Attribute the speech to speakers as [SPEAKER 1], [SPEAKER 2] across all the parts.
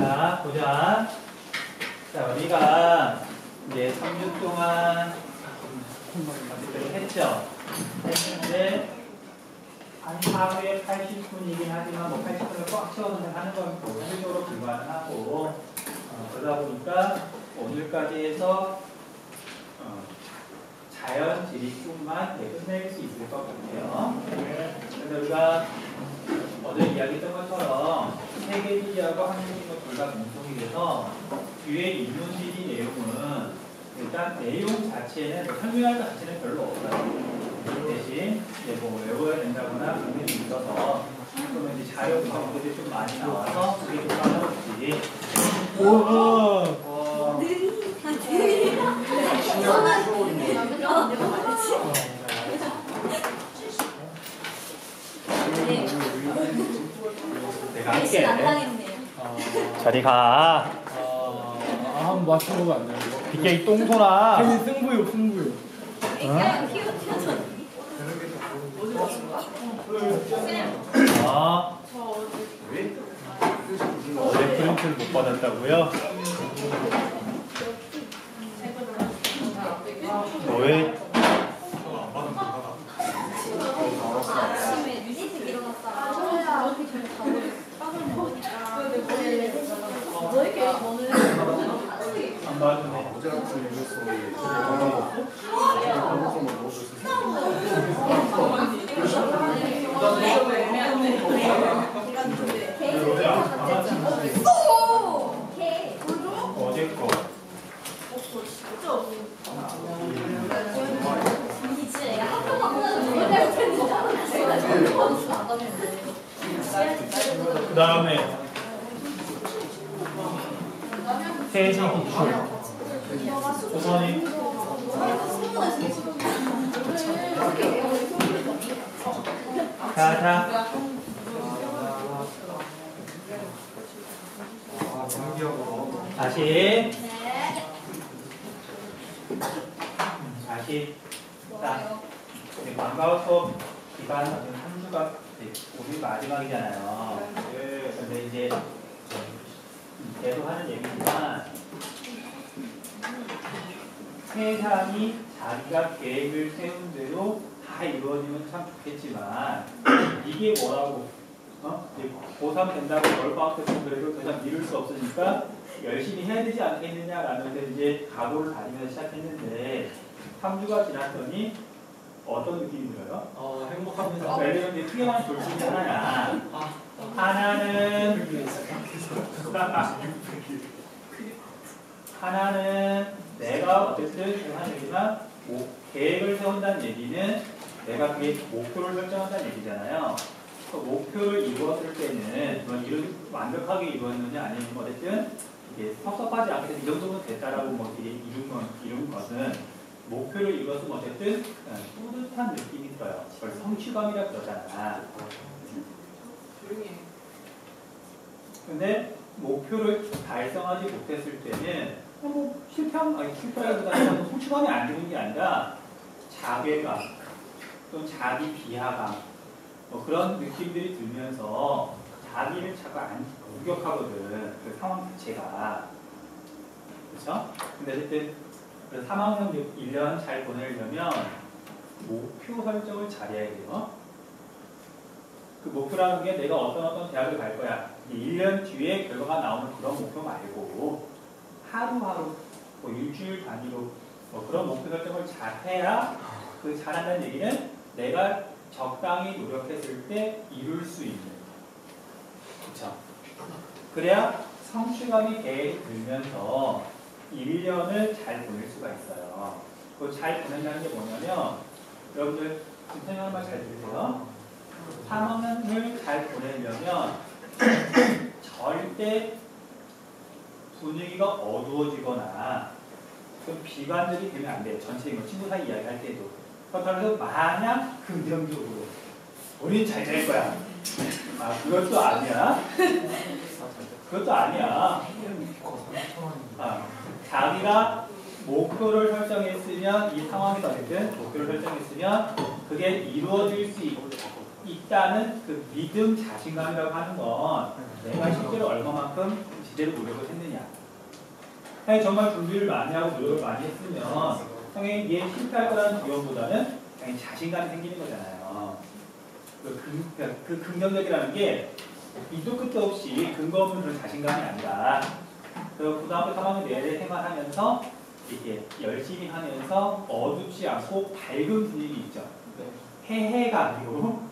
[SPEAKER 1] 자, 보자. 자, 우리가 이제 3주 동안 어쨌든 했죠. 했는데 한 하루에 80분이긴 하지만 뭐 80분을 꽉 채워서 하는 건 현실적으로 불가능하고 그러다 보니까 오늘까지 해서 자연 지리뿐만 끝낼 수 있을 것 같아요. 그래서 우리가 어제 이야기했던 것처럼 세계지리하고 한국인과 둘 다 공통이 돼서 뒤에 인문지리 내용은 일단 내용 자체는 설명할 것 자체는 별로 없어요. 대신 이제 뭐 외워야 된다거나 그런 게 있어서 그러면 이제 자료 분석들이 좀 많이 나와서 그게 좀 까다롭지. 내가 할게. 저리 가.
[SPEAKER 2] 한번 맞춰보면 안 돼요?
[SPEAKER 1] 이게 이 똥소라.
[SPEAKER 2] 괜히 승부욕, 승부욕.
[SPEAKER 1] 어제 프린트를 못 받았다고요? 왜? 안 받았네.
[SPEAKER 3] 어제 같은 뉴스에
[SPEAKER 1] 어제 거. 그 다음에 세상 기출. 조선이 자. 다시. 자, 방과후 수업 기간 3주가 오늘 마지막이잖아요. 근데 이제 계속 하는 얘기지만 세상이 자기가 계획을 세운 대로 다 이루어지면 참 좋겠지만 이게 뭐라고 고3 된다고 월방학교에서 그래도 더 이상 미룰 수 없으니까 열심히 해야 되지 않겠느냐라는 데 이제 각오를 다지면서 시작했는데 3주가 지났더니 어떤 느낌이 들어요?
[SPEAKER 2] 행복합니다.
[SPEAKER 1] 왜냐면 이제 투명한 둘 중에 하나야. 하나는 내가 어쨌든 하는 얘기지만 계획을 세운다는 얘기는 내가 그게 목표를 설정한다는 얘기잖아요. 그 목표를 이루었을 때는 완벽하게 이루었느냐 아니면 어쨌든 이게 섭섭하지 않게 이 정도면 됐다라고 뭐 이룬 것은 목표를 이뤘으면 어쨌든 뿌듯한 느낌이 들어요. 그걸 성취감이라 그러잖아. 근데 목표를 달성하지 못했을 때는 실패라기보다는 성취감이 안 드는 게 아니라 자괴감, 또 자기 비하감, 뭐 그런 느낌들이 들면서 자기를 자꾸 안 공격하거든. 그 상황 자체가. 그렇죠? 근데 어쨌든 3학년 1년 잘 보내려면 목표 설정을 잘해야 돼요. 그 목표라는 게 내가 어떤 대학을 갈 거야. 1년 뒤에 결과가 나오는 그런 목표 말고 하루하루 뭐 일주일 단위로 뭐 그런 목표 설정을 잘해야 그 잘한다는 얘기는 내가 적당히 노력했을 때 이룰 수 있는. 그렇죠? 그래야 성취감이 계속 들면서 1년을 잘 보낼 수가 있어요. 그 잘 보낸다는 게 뭐냐면 여러분들 지금 설명한 말 잘 들으세요. 3학년을 잘 보내려면 절대 분위기가 어두워지거나 좀 비관적이 되면 안 돼요. 전체적으로 친구 사이 이야기할 때도. 그래서 마냥 긍정적으로 우린 잘 될 거야. 그것도 아니야. 그것도 아니야. 자기가 목표를 설정했으면 이 상황에서 어쨌든 목표를 설정했으면 그게 이루어질 수 있다는 그 믿음, 자신감이라고 하는 건 내가 실제로 얼마만큼 제대로 노력을 했느냐. 형이 정말 준비를 많이 하고 노력을 많이 했으면 형이 이게 실패할 거라는 두려움보다는 형이 자신감이 생기는 거잖아요. 그 긍정적이라는 게 이도 끝도 없이 근거 없는 그런 자신감이 아니라 그 고등학교 3학년 내내 생활하면서 이렇게 열심히 하면서 어둡지 않고 밝은 분위기 있죠. 해해가 아니고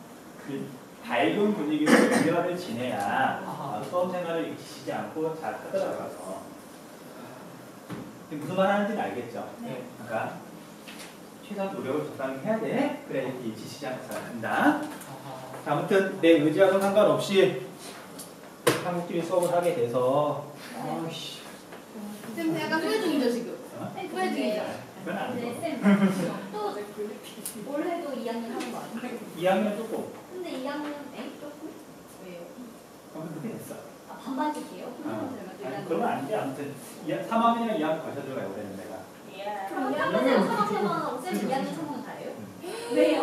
[SPEAKER 1] 그 밝은 분위기로 1년을 지내야 수업 생활을 잊히지 않고 잘 하더라고요. 무슨 말 하는지는 알겠죠?
[SPEAKER 3] 네.
[SPEAKER 1] 그러니까 최소한 노력을 적당히 해야 돼. 그래 이렇게 잊히지 않고 잘 한다. 아무튼 내 의지하고 상관없이 한국끼리 수업을 하게 돼서 아우씨
[SPEAKER 3] 지금 약간 후회 중이죠 지금. 후회 중이죠.
[SPEAKER 1] 그건 아니고
[SPEAKER 4] 근데 쌤또 올해도 2학년 하는 거 아니에요?
[SPEAKER 1] 2학년 조금
[SPEAKER 4] 근데 2학년 조금? 왜요?
[SPEAKER 1] 그렇게 됐어.
[SPEAKER 4] 아 반반씩이에요?
[SPEAKER 1] 아니, 그건 아닌데 아무튼 3학년이랑 2학년 거쳐 들어가요 올해는 내가.
[SPEAKER 4] 그럼 1학년이랑 3학년만 하고 쌤 2학년 3학년 다예요? 왜요?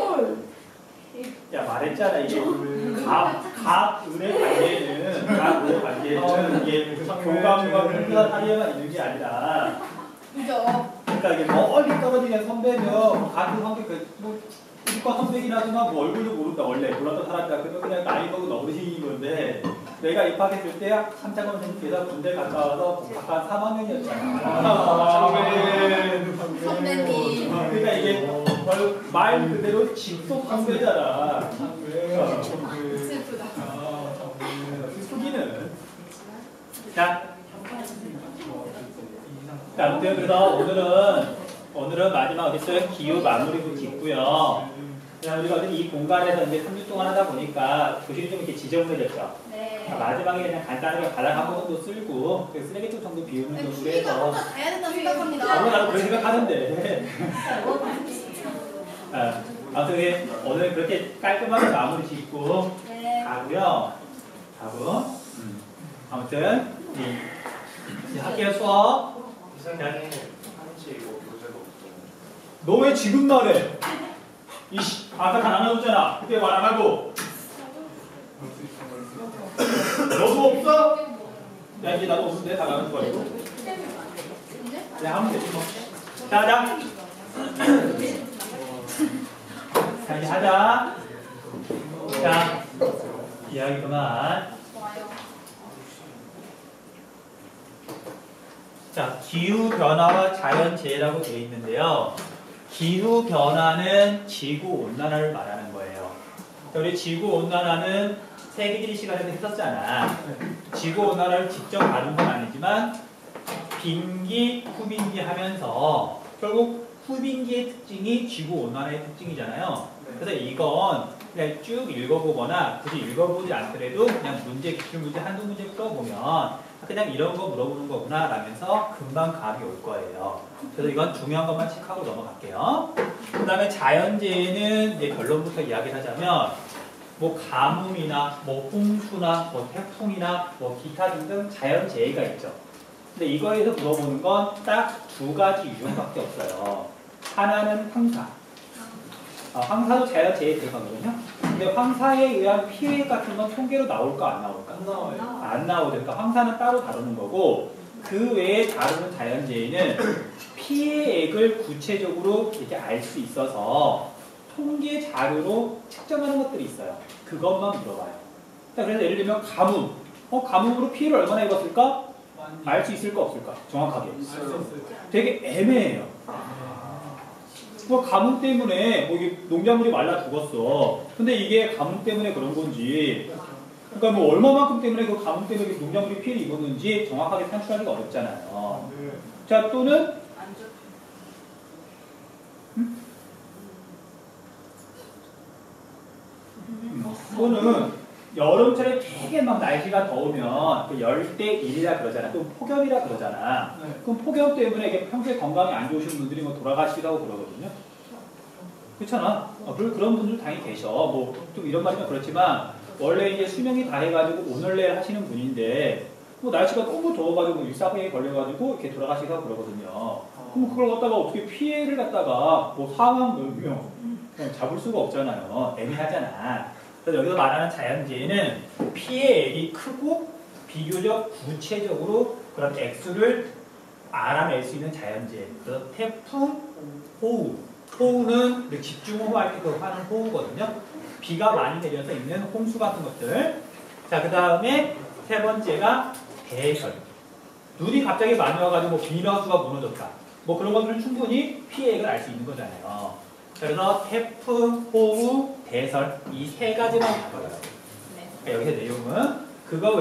[SPEAKER 1] 야 말했잖아 이게 각 은의 관계는 이게 교감과 분단 사이에만 있는 게 아니라
[SPEAKER 3] 그죠.
[SPEAKER 1] 그러니까 이게 멀리 떨어지는 선배면 같은 성격 뭐 우리과 선배긴 하지만 뭐 얼굴도 모른다 원래 몰랐던 사람이다. 그래서 그냥 나이 먹은 어르신인 건데 내가 입학했을 때 한창원 선생님께서 군대 갔다 와서 복학한 3학년이었잖아.
[SPEAKER 3] 선배님.
[SPEAKER 1] 그러니까 이게 말 그대로 직속 선배잖아.
[SPEAKER 3] 슬프다.
[SPEAKER 1] 후기는 자, 아무튼 그래서 오늘은 마지막 어딨어요? 기후 마무리도 짓고요. 그냥 우리가 어쨌든 이 공간에서 이제 3주 동안 하다 보니까 교실이 좀 이렇게 지저분해졌죠.
[SPEAKER 4] 네.
[SPEAKER 1] 마지막에 그냥 간단하게 바닥 한 번 정도 쓸고 쓰레기통 정도 비우는 정도
[SPEAKER 3] 후기가
[SPEAKER 1] 해서
[SPEAKER 3] 혼자 가야 된다고 생각합니다.
[SPEAKER 1] 나도 그런 생각하는데 아무튼 오늘 그렇게 깔끔하게 마무리 짓고
[SPEAKER 4] 네.
[SPEAKER 1] 가고요. 아무튼 이제 할게요 수업. 너 왜 지금 말해? 이씨 아까 다 나눠줬잖아. 그때 말 안 하고. 너도 없어? 야 이제 나도 없는데 다 나눠줄 거야. 그냥 하면 되지 뭐. 자. 자 이제 하자. 자 이야기 그만. 자 기후 변화와 자연 재해라고 되어 있는데요. 기후 변화는 지구 온난화를 말하는 거예요. 우리 지구 온난화는 세계지리 시간에도 했었잖아. 지구 온난화를 직접 다룬 건 아니지만 빈기, 후빈기 하면서 결국 후빈기의 특징이 지구 온난화의 특징이잖아요. 그래서 이건 그냥 쭉 읽어보거나 굳이 읽어보지 않더라도 그냥 문제, 기출문제 한두 문제 풀어보면 그냥 이런 거 물어보는 거구나 라면서 금방 감이 올 거예요. 그래서 이건 중요한 것만 체크하고 넘어갈게요. 그 다음에 자연재해는 이제 결론부터 이야기를 하자면 뭐 가뭄이나 뭐 홍수나 뭐 태풍이나 뭐 기타 등등 자연재해가 있죠. 근데 이거에서 물어보는 건 딱 두 가지 유형밖에 없어요. 하나는 황사. 황사도 자연재해에 들어가거든요. 근데 황사에 의한 피해 같은 건 통계로 나올까 안 나올까? 안 나오니까 황사는 따로 다루는 거고 그 외에 다루는 자연재해는 피해액을 구체적으로 이렇게 알 수 있어서 통계 자료로 측정하는 것들이 있어요. 그것만 물어봐요. 그래서 예를 들면 가뭄. 가뭄으로 피해를 얼마나 입었을까? 알 수 있을까 없을까? 정확하게. 되게 애매해요. 뭐 가뭄 때문에 뭐 이게 농작물이 말라 죽었어. 근데 이게 가뭄 때문에 그런 건지, 그러니까 뭐 얼마만큼 때문에 그 가뭄 때문에 농작물이 피해를 입었는지 정확하게 산출하기가 어렵잖아요. 자 또는 또는 여름철에 되게 막 날씨가 더우면 그 열대일이라 그러잖아. 또 폭염이라 그러잖아. 그럼 폭염 때문에 이게 평소에 건강이 안 좋으신 분들이 뭐 돌아가시기도 하고 그러거든요. 그렇잖아. 그런 분들 당연히 계셔. 뭐 좀 이런 말이면 그렇지만 원래 이제 수명이 다 해가지고 오늘 내일 하시는 분인데 뭐 날씨가 너무 더워가지고 일사병에 걸려가지고 이렇게 돌아가시기도 하고 그러거든요. 그럼 그걸 갖다가 어떻게 피해를 갖다가 뭐 상황 몇명 잡을 수가 없잖아요. 애매하잖아. 그래서 여기서 말하는 자연재해는 피해액이 크고 비교적 구체적으로 그런 액수를 알아낼 수 있는 자연재. 그래서 태풍, 호우. 호우는 우리 집중호우 할 때 하는 호우거든요. 비가 많이 내려서 있는 홍수 같은 것들. 자, 그 다음에 세 번째가 대설. 눈이 갑자기 많이 와가지고 비너수가 무너졌다. 뭐 그런 것들은 충분히 피해액을 알 수 있는 거잖아요. 그래서 태풍, 호우, 대설 이 세 가지만 잡아요. 그러니까 여기서 내용은 그거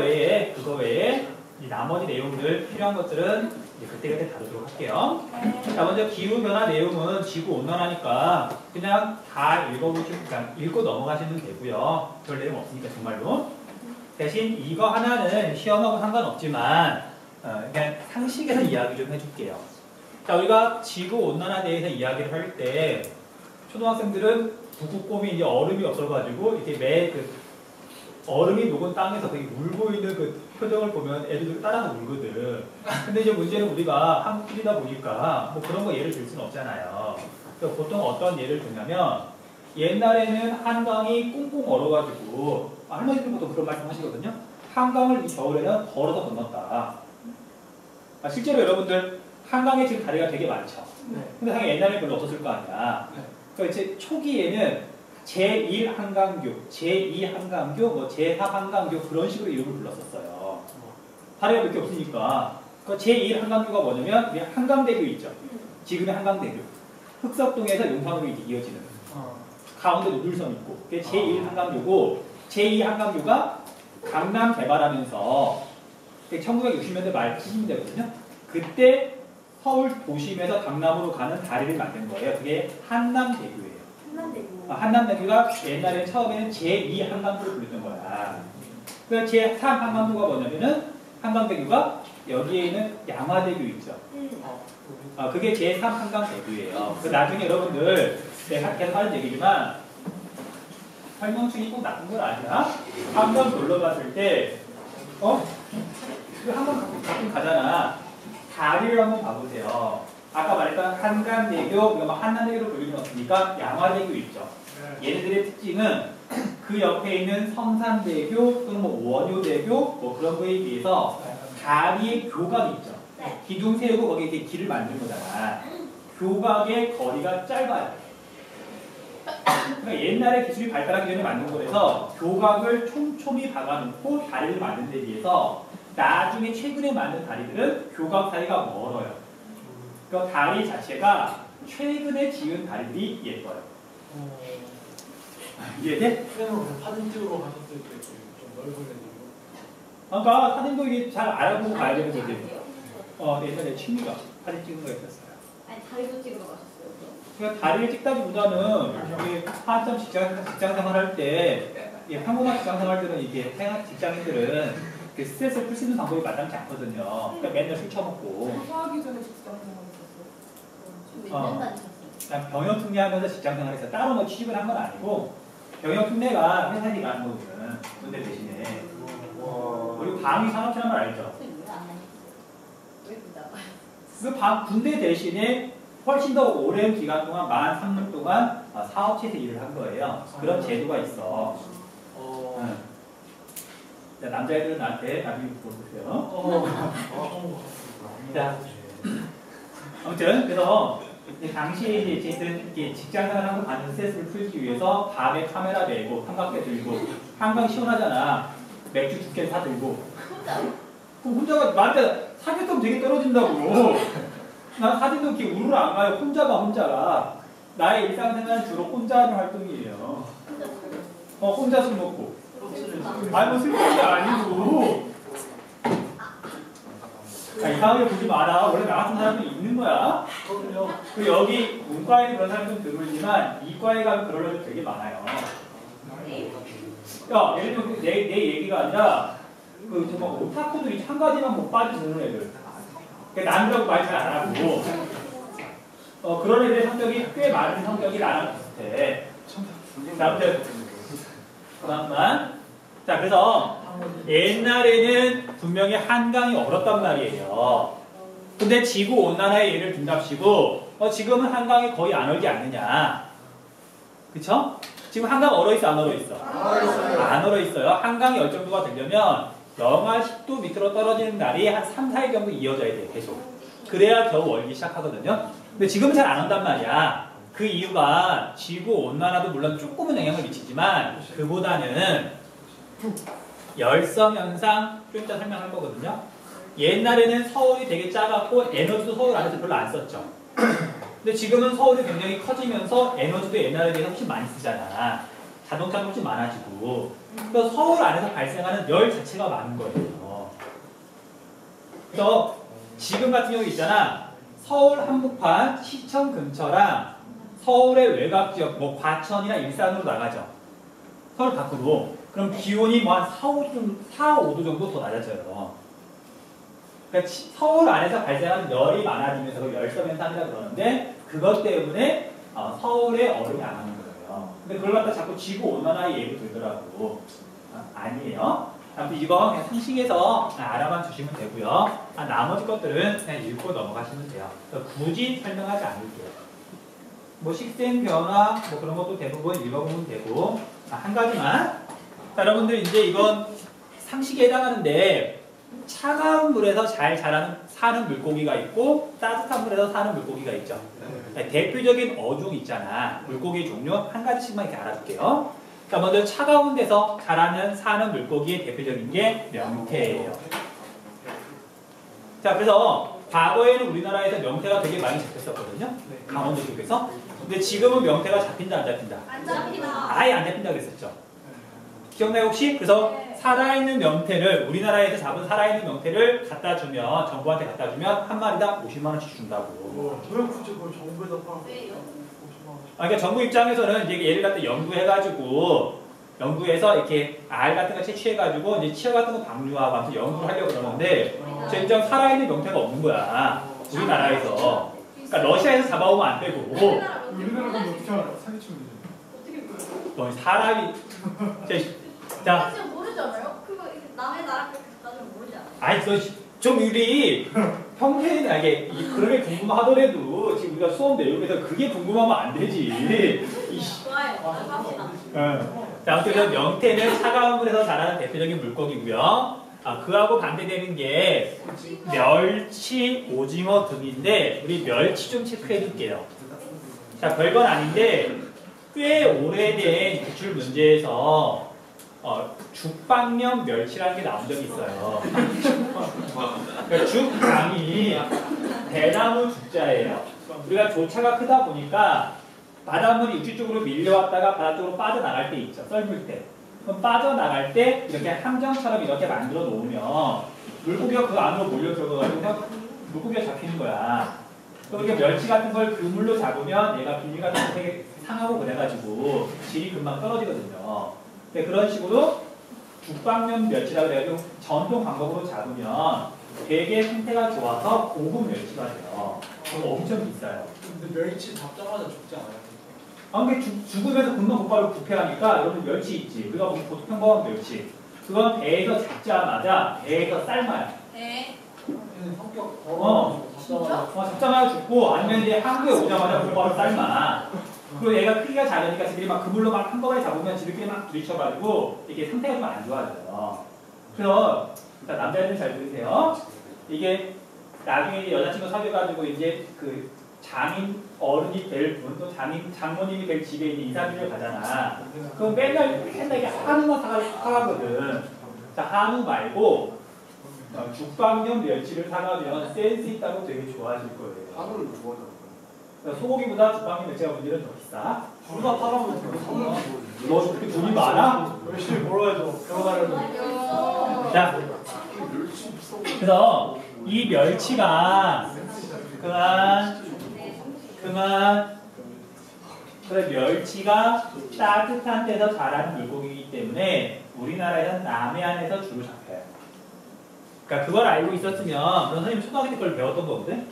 [SPEAKER 1] 외에 이 나머지 내용들 필요한 것들은 이제 그때그때 다루도록 할게요. 자, 먼저 기후변화 내용은 지구 온난화니까 그냥 다 읽어보시면 그냥 읽고 넘어가시면 되고요. 별 내용 없으니까 정말로. 대신 이거 하나는 시험하고 상관없지만 그냥 상식에서 이야기 좀 해줄게요. 자, 우리가 지구 온난화에 대해서 이야기를 할 때 초등학생들은 북극곰이 이제 얼음이 없어가지고 이렇게 얼음이 녹은 땅에서 되게 울고 있는 그 표정을 보면 애들이 따라서 울거든. 근데 이제 문제는 우리가 한국인이다 보니까 뭐 그런 거 예를 들 수는 없잖아요. 그래서 보통 어떤 예를 들냐면 옛날에는 한강이 꽁꽁 얼어가지고 할머니들 보통 그런 말씀 하시거든요. 한강을 이 겨울에는 걸어서 건넜다. 실제로 여러분들 한강에 지금 다리가 되게 많죠. 근데 당연히 옛날에 별로 없었을 거 아니야. 그러니까 이제 초기에는 제1한강교, 제2한강교, 뭐 제4한강교 그런 식으로 이름을 불렀었어요. 다리가 몇 개 없으니까. 그 제1한강교가 뭐냐면 우리 한강대교 있죠. 지금의 한강대교. 흑석동에서 용산으로 이어지는. 가운데 노들섬 있고. 그게 제1한강교고 제2한강교가 강남 개발하면서 1960년대 말 70년대거든요. 그때 서울 도심에서 강남으로 가는 다리를 만든 거예요. 그게 한남대교예요. 한남대교가 옛날에 처음에는 제2한강교를 부르는 거야. 그 제3한강교가 뭐냐면은 한강대교가 여기에 있는 양화대교 있죠. 그게 제3한강대교예요. 그 나중에 여러분들 내가 계속 하는 얘기지만 설명충이 꼭 나쁜 건 아니야. 한강 놀러 갔을 때 그 한강 가끔 가잖아. 다리를 한번 봐보세요. 아까 말했던 한강대교, 한남대교로 불리는 없으니까 양화대교 있죠. 얘네들의 특징은 그 옆에 있는 성산대교 또는 뭐 원효대교 뭐 그런 거에 비해서 다리의 교각이 있죠. 기둥 세우고 거기에 이렇게 길을 만드는 거잖아. 교각의 거리가 짧아요. 그러니까 옛날에 기술이 발달하기 전에 만든 거라서 교각을 촘촘히 박아놓고 다리를 만든 데 비해서 나중에 최근에 만든 다리들은 교각 사이가 멀어요. 그 다리 자체가 최근에 지은 다리들이 예뻐요. 이해돼?
[SPEAKER 2] 선생님은 사진 찍으러 가셨을 때 좀 넓은 애들로.
[SPEAKER 1] 그러니까 사진도 이게 잘 알아보고 가야 되는 거지. 옛날에 취미가 사진 찍는 거 있었어요.
[SPEAKER 4] 아니 다리도 찍으러 가셨어요?
[SPEAKER 1] 그러니까 다리를 찍다기보다는 이게 한참 직장 생활할 때 평범한 직장 생활 때는 이게 직장인들은 스트레스를 풀 수 있는 방법이 마땅치 않거든요. 그러니까 맨날 술 처먹고.
[SPEAKER 3] 공부하기 전에 직장 생활했었어요.
[SPEAKER 4] 몇년 다니셨어요?
[SPEAKER 1] 그냥 병역 특례하면서 직장 생활해서 따로 뭐 취직을 한 건 아니고 병역 특례가 회사 일이 가는 거거든. 근데 대신에 우리 방위 산업체란 말 알죠?
[SPEAKER 4] 선생님 왜안 다니셨어요? 왜 그다?
[SPEAKER 1] 그 군대 대신에 훨씬 더 오랜 기간 동안 만 3년 동안 사업체에서 일을 한 거예요. 그런 제도가 있어. 자, 남자애들은 나한테 나중에 물어보세요. 자, 아무튼 그래서 당시에 이제 쟤들은 직장생활하고 받는 스트레스를 풀기 위해서 밤에 카메라 메고 삼각대 들고 한강 시원하잖아. 맥주 2캔 사 들고. 그럼 혼자가 나한테 사교성 되게 떨어진다고. 난 사진도 이렇게 우르르 안 가요. 혼자가. 나의 일상생활은 주로 혼자 하는 활동이에요. 혼자 술 먹고. 아니 뭐 슬픈 게 아니고. 이상하게 보지 마라. 원래 나 같은 사람도 있는 거야. 그 여기 문과에 그런 사람들은 드물지만 이과에 가면 그럴 애들 되게 많아요. 야, 예를 들어 내 얘기가 아니라 그 정말 오타쿠들이 한 가지만 못 빠지는 애들. 그러니까 남이라고 말 잘 안 하고. 그런 애들의 성격이 꽤 많은 성격이 나랑 비슷해. 자, 아무튼 그만만. 자, 그래서 옛날에는 분명히 한강이 얼었단 말이에요. 근데 지구 온난화의 예를 둔답시고 지금은 한강이 거의 안 얼지 않느냐. 그쵸? 지금 한강 얼어있어 안 얼어있어? 안 얼어있어요. 한강이 열 정도가 되려면 영하 10도 밑으로 떨어지는 날이 한 3, 4일 정도 이어져야 돼요. 계속. 그래야 겨우 얼기 시작하거든요. 근데 지금은 잘 안 온단 말이야. 그 이유가 지구 온난화도 물론 조금은 영향을 미치지만 그보다는 열섬 현상 좀 이따 설명할 거거든요. 옛날에는 서울이 되게 작았고 에너지도 서울 안에서 별로 안 썼죠. 근데 지금은 서울이 굉장히 커지면서 에너지도 옛날에 비해서 훨씬 많이 쓰잖아. 자동차도 훨씬 많아지고. 그래서 서울 안에서 발생하는 열 자체가 많은 거예요. 그래서 지금 같은 경우 있잖아. 서울 한복판 시청 근처랑 서울의 외곽 지역, 뭐 과천이나 일산으로 나가죠. 서울 밖으로. 그럼 기온이 뭐 한 4, 5도 정도 더 낮아져요. 그러니까 서울 안에서 발생하는 열이 많아지면서 열섬 현상이라고 그러는데 그것 때문에 서울에 얼음이 안 오는 거예요. 근데 그걸 갖다 자꾸 지구 온난화의 예로 들더라고. 아니에요. 아무튼 이거 그냥 상식에서 알아만 주시면 되고요. 나머지 것들은 그냥 읽고 넘어가시면 돼요. 굳이 설명하지 않을게요. 뭐 식생 변화 뭐 그런 것도 대부분 읽어보면 되고 한 가지만 자, 여러분들 이제 이건 상식에 해당하는데 차가운 물에서 잘 사는 물고기가 있고 따뜻한 물에서 사는 물고기가 있죠. 대표적인 어종 있잖아. 물고기 종류 한 가지씩만 이렇게 알아둘게요. 자, 먼저 차가운 데서 사는 물고기의 대표적인 게 명태예요. 자, 그래서 과거에는 우리나라에서 명태가 되게 많이 잡혔었거든요. 강원도 쪽에서. 근데 지금은 명태가 잡힌다 안 잡힌다?
[SPEAKER 4] 안 잡힌다.
[SPEAKER 1] 아예 안 잡힌다 그랬었죠. 기억나요 혹시? 그래서 살아있는 명태를 우리나라에서 잡은 살아있는 명태를 갖다 주면 정부한테 갖다 주면 한 마리당 50만 원씩 준다고.
[SPEAKER 2] 왜 굳이 그걸 정부에다 팔아?
[SPEAKER 4] 왜요?
[SPEAKER 1] 그러니까 정부 입장에서는 이제 얘를 갖다 연구해가지고 연구해서 이렇게 알 같은 거 채취해가지고 이제 치어 같은 거 방류하고 아무튼 연구를 하려고 그러는데 진짜 살아있는 명태가 없는 거야 우리나라에서. 그러니까 러시아에서 잡아오면 안 되고.
[SPEAKER 2] 우리나라가 어떻게 알아? 사기치면 되지.
[SPEAKER 1] 너 사람이 자,
[SPEAKER 4] 지금 모르잖아요. 그거 남의 나라 거 나중에 모르잖아.
[SPEAKER 1] 아니 좀 우리 평소에는 이게 그런 게 궁금하더라도 지금 우리가 수업 내용에서 그게 궁금하면 안 되지.
[SPEAKER 4] 좋아요. 합시다.
[SPEAKER 1] 자, 아무튼 명태는 차가운 물에서 자라는 대표적인 물고기고요. 그하고 반대되는 게 멸치, 오징어 등인데 우리 멸치 좀 체크해 줄게요. 자, 별건 아닌데 꽤 오래된 기출 문제에서 죽방염 멸치라는 게 나온 적이 있어요. 그러니까 죽방이 대나무 죽자예요. 우리가 조차가 크다 보니까 바닷물이 육지 쪽으로 밀려왔다가 바다 쪽으로 빠져나갈 때 있죠. 썰물 때. 그럼 빠져나갈 때 이렇게 함정처럼 이렇게 만들어 놓으면 물고기가 그 안으로 몰려 들어가가지고 물고기가 잡히는 거야. 그럼 이렇게 멸치 같은 걸 그물로 잡으면 얘가 비닐 같은 거 되게 상하고 그래가지고 질이 금방 떨어지거든요. 그런 식으로 죽방염 멸치라고 해가지고 전통 방법으로 잡으면 되게 상태가 좋아서 고급 멸치가 돼요. 그거 엄청 비싸요.
[SPEAKER 2] 근데 멸치 잡자마자 죽지 않아요?
[SPEAKER 1] 근데 죽으면서 금방 곧바로 부패하니까 여러분 멸치 있지. 우리가 보통 평범한 멸치. 그건 배에서 잡자마자 배에서 삶아요.
[SPEAKER 4] 네.
[SPEAKER 2] 얘는 성격
[SPEAKER 1] 잡자마자 죽고 아니면 이제 한국에 오자마자 곧바로 삶아. 그리고 얘가 크기가 작으니까 지들이 막 그물로 막 한꺼번에 잡으면 지들끼리 막 부딪혀가지고 이게 상태가 좀 안 좋아져요. 그래서 일단 남자들은 잘 들으세요. 이게 나중에 여자친구 사귀어가지고 이제 그 장인 어른이 될 분, 또 장모님이 될 집에 이제 이사를 가잖아. 그럼 맨날 이게 한우만 사가거든. 자, 한우 말고 죽방염 멸치를 사가면 센스 있다고 되게 좋아하실 거예요.
[SPEAKER 2] 한우를 뭐 하냐고.
[SPEAKER 1] 소고기보다 죽방염 멸치가 문제는 더 비싸. 누가 팔아먹는 거? 너 그렇게 돈이 많아?
[SPEAKER 2] 열심히 벌어야죠. 병원하려면.
[SPEAKER 1] 자, 그래서 이 멸치가 그래 멸치가 따뜻한 데서 자라는 물고기이기 때문에 우리나라에서는 남해안에서 주로 잡혀요. 그러니까 그걸 알고 있었으면 선생님 초등학교 때 그걸 배웠던 거거든?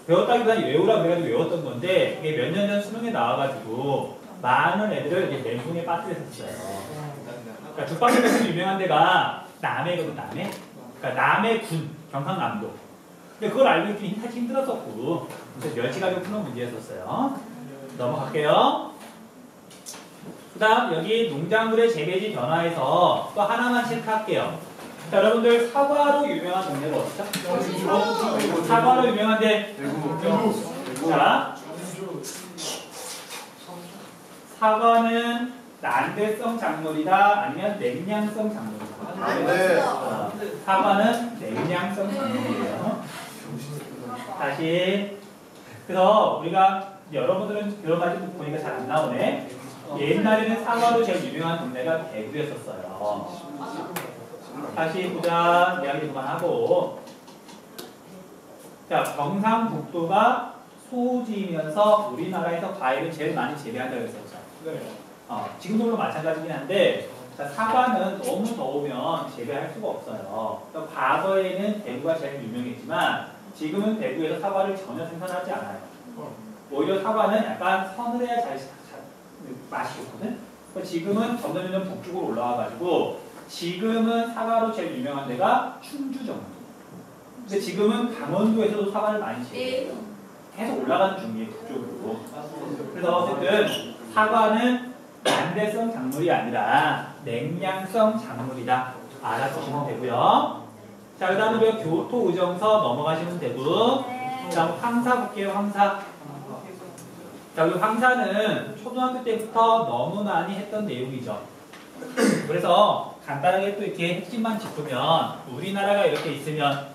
[SPEAKER 1] 배웠다기보다 외우라고 해가지고 외웠던 건데 이게 몇 년 전 수능에 나와가지고 많은 애들을 이제 멘붕에 빠뜨렸었어요. 그러니까 죽방염 멸치 유명한 데가 남해거든, 남해. 그러니까 남해군, 경상남도. 근데 그걸 알고 있기 사실 힘들었었고 그래서 멸치 가지고 푸는 문제였었어요. 넘어갈게요. 그 다음 여기 농작물의 재배지 변화에서 또 하나만 체크할게요. 자, 여러분들 사과로 유명한 동네가 어디죠? 사과로 유명한데 자, 사과는 난대성 작물이다 아니면 냉량성 작물이다? 사과는 냉량성 작물이에요. 다시 그래서 우리가 여러분들은 여러 가지 보니까 잘 안 나오네. 옛날에는 사과로 제일 유명한 동네가 대구였었어요. 다시 보자. 이야기 그만하고 자, 경상북도가 소지면서 우리나라에서 과일을 제일 많이 재배한다고 했었죠.
[SPEAKER 2] 네.
[SPEAKER 1] 지금도 물론 마찬가지긴 한데 자, 사과는 너무 더우면 재배할 수가 없어요. 그러니까 과거에는 대구가 제일 유명했지만 지금은 대구에서 사과를 전혀 생산하지 않아요. 오히려 사과는 약간 서늘해야 맛이 좋거든. 그러니까 지금은 점점 북쪽으로 올라와가지고 지금은 사과로 제일 유명한 데가 충주 정도. 근데 지금은 강원도에서도 사과를 많이 재배해요. 계속 올라가는 중이에요, 북쪽으로. 그래서 어쨌든 사과는 난대성 작물이 아니라 냉량성 작물이다. 알아두시면 되고요. 자, 그 다음에 우리가 교토의정서 넘어가시면 되고 그 다음 황사 볼게요, 황사. 자, 우리 황사는 초등학교 때부터 너무 많이 했던 내용이죠. 그래서 간단하게 또 이렇게 핵심만 짚으면 우리나라가 이렇게 있으면